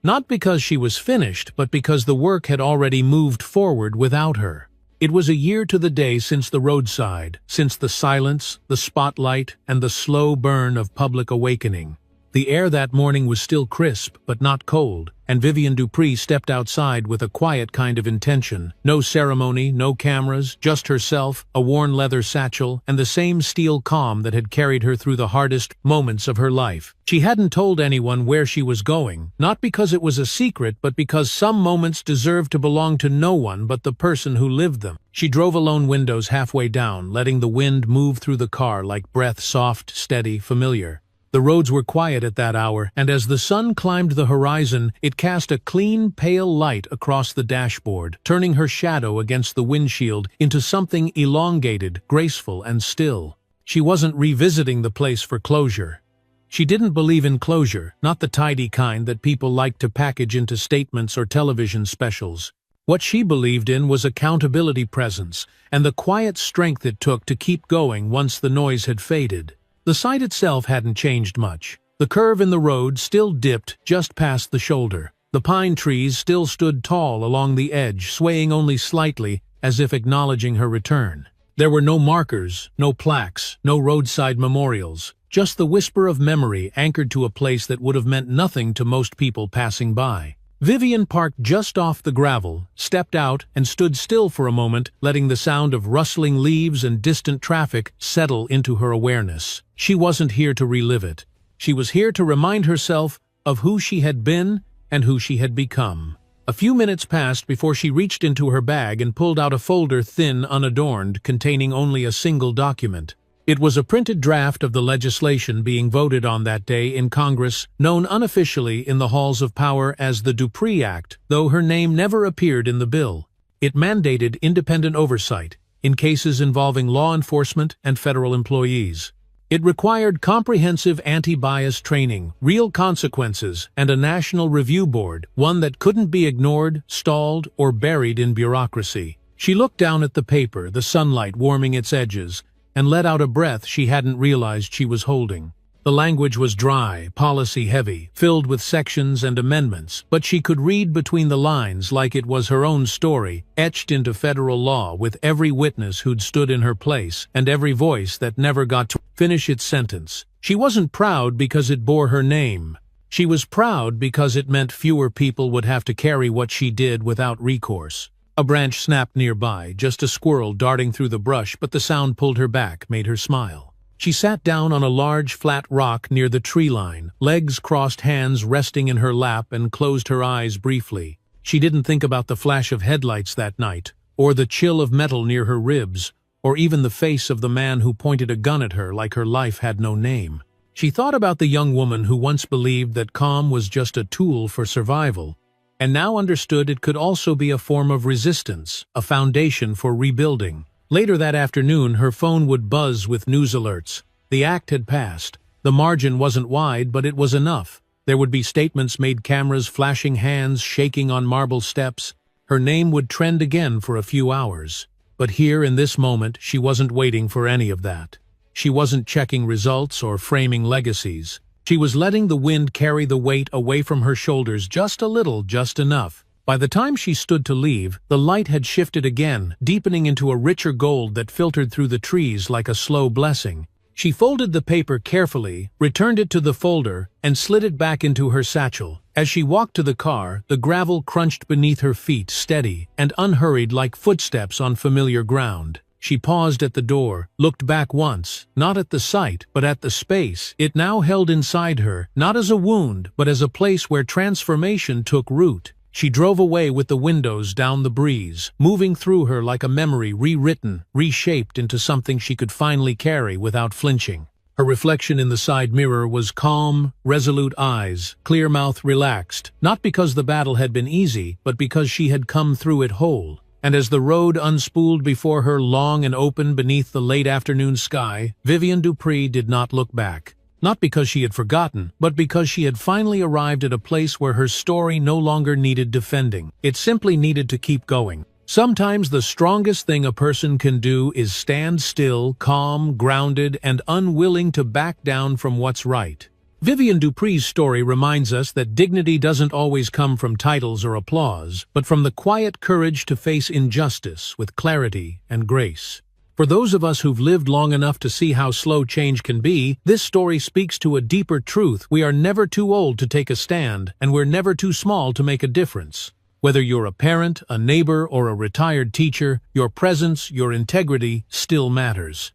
Not because she was finished, but because the work had already moved forward without her. It was a year to the day since the roadside, since the silence, the spotlight, and the slow burn of public awakening. The air that morning was still crisp, but not cold, and Vivian Dupree stepped outside with a quiet kind of intention. No ceremony, no cameras, just herself, a worn leather satchel, and the same steel calm that had carried her through the hardest moments of her life. She hadn't told anyone where she was going, not because it was a secret, but because some moments deserved to belong to no one but the person who lived them. She drove alone, windows halfway down, letting the wind move through the car like breath, soft, steady, familiar. The roads were quiet at that hour, and as the sun climbed the horizon, it cast a clean, pale light across the dashboard, turning her shadow against the windshield into something elongated, graceful, and still. She wasn't revisiting the place for closure. She didn't believe in closure, not the tidy kind that people like to package into statements or television specials. What she believed in was accountability, presence, and the quiet strength it took to keep going once the noise had faded. The site itself hadn't changed much. The curve in the road still dipped just past the shoulder. The pine trees still stood tall along the edge, swaying only slightly, as if acknowledging her return. There were no markers, no plaques, no roadside memorials, just the whisper of memory anchored to a place that would have meant nothing to most people passing by. Vivian parked just off the gravel, stepped out, and stood still for a moment, letting the sound of rustling leaves and distant traffic settle into her awareness. She wasn't here to relive it. She was here to remind herself of who she had been and who she had become. A few minutes passed before she reached into her bag and pulled out a folder, thin, unadorned, containing only a single document. It was a printed draft of the legislation being voted on that day in Congress, known unofficially in the halls of power as the Dupree Act, though her name never appeared in the bill. It mandated independent oversight in cases involving law enforcement and federal employees. It required comprehensive anti-bias training, real consequences, and a national review board, one that couldn't be ignored, stalled, or buried in bureaucracy. She looked down at the paper, the sunlight warming its edges, and let out a breath she hadn't realized she was holding. The language was dry, policy-heavy, filled with sections and amendments, but she could read between the lines like it was her own story, etched into federal law with every witness who'd stood in her place and every voice that never got to finish its sentence. She wasn't proud because it bore her name. She was proud because it meant fewer people would have to carry what she did without recourse. A branch snapped nearby, just a squirrel darting through the brush, but the sound pulled her back, made her smile. She sat down on a large, flat rock near the tree line, legs crossed, hands resting in her lap, and closed her eyes briefly. She didn't think about the flash of headlights that night, or the chill of metal near her ribs, or even the face of the man who pointed a gun at her like her life had no name. She thought about the young woman who once believed that calm was just a tool for survival, and now understood it could also be a form of resistance, a foundation for rebuilding. Later that afternoon, her phone would buzz with news alerts. The act had passed. The margin wasn't wide, but it was enough. There would be statements made, cameras flashing, hands shaking on marble steps. Her name would trend again for a few hours. But here, in this moment, she wasn't waiting for any of that. She wasn't checking results or framing legacies. She was letting the wind carry the weight away from her shoulders just a little, just enough. By the time she stood to leave, the light had shifted again, deepening into a richer gold that filtered through the trees like a slow blessing. She folded the paper carefully, returned it to the folder, and slid it back into her satchel. As she walked to the car, the gravel crunched beneath her feet, steady and unhurried like footsteps on familiar ground. She paused at the door, looked back once, not at the sight, but at the space it now held inside her, not as a wound, but as a place where transformation took root. She drove away with the windows down, the breeze moving through her like a memory rewritten, reshaped into something she could finally carry without flinching. Her reflection in the side mirror was calm, resolute eyes, clear mouth relaxed, not because the battle had been easy, but because she had come through it whole. And as the road unspooled before her, long and open beneath the late afternoon sky, Vivian Dupree did not look back. Not because she had forgotten, but because she had finally arrived at a place where her story no longer needed defending. It simply needed to keep going. Sometimes the strongest thing a person can do is stand still, calm, grounded, and unwilling to back down from what's right. Vivian Dupree's story reminds us that dignity doesn't always come from titles or applause, but from the quiet courage to face injustice with clarity and grace. For those of us who've lived long enough to see how slow change can be, this story speaks to a deeper truth. We are never too old to take a stand, and we're never too small to make a difference. Whether you're a parent, a neighbor, or a retired teacher, your presence, your integrity still matters.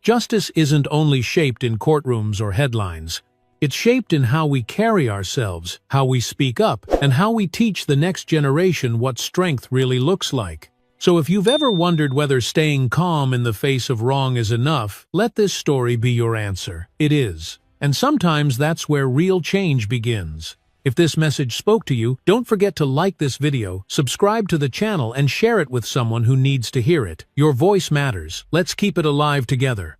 Justice isn't only shaped in courtrooms or headlines. It's shaped in how we carry ourselves, how we speak up, and how we teach the next generation what strength really looks like. So if you've ever wondered whether staying calm in the face of wrong is enough, let this story be your answer. It is. And sometimes that's where real change begins. If this message spoke to you, don't forget to like this video, subscribe to the channel, and share it with someone who needs to hear it. Your voice matters. Let's keep it alive together.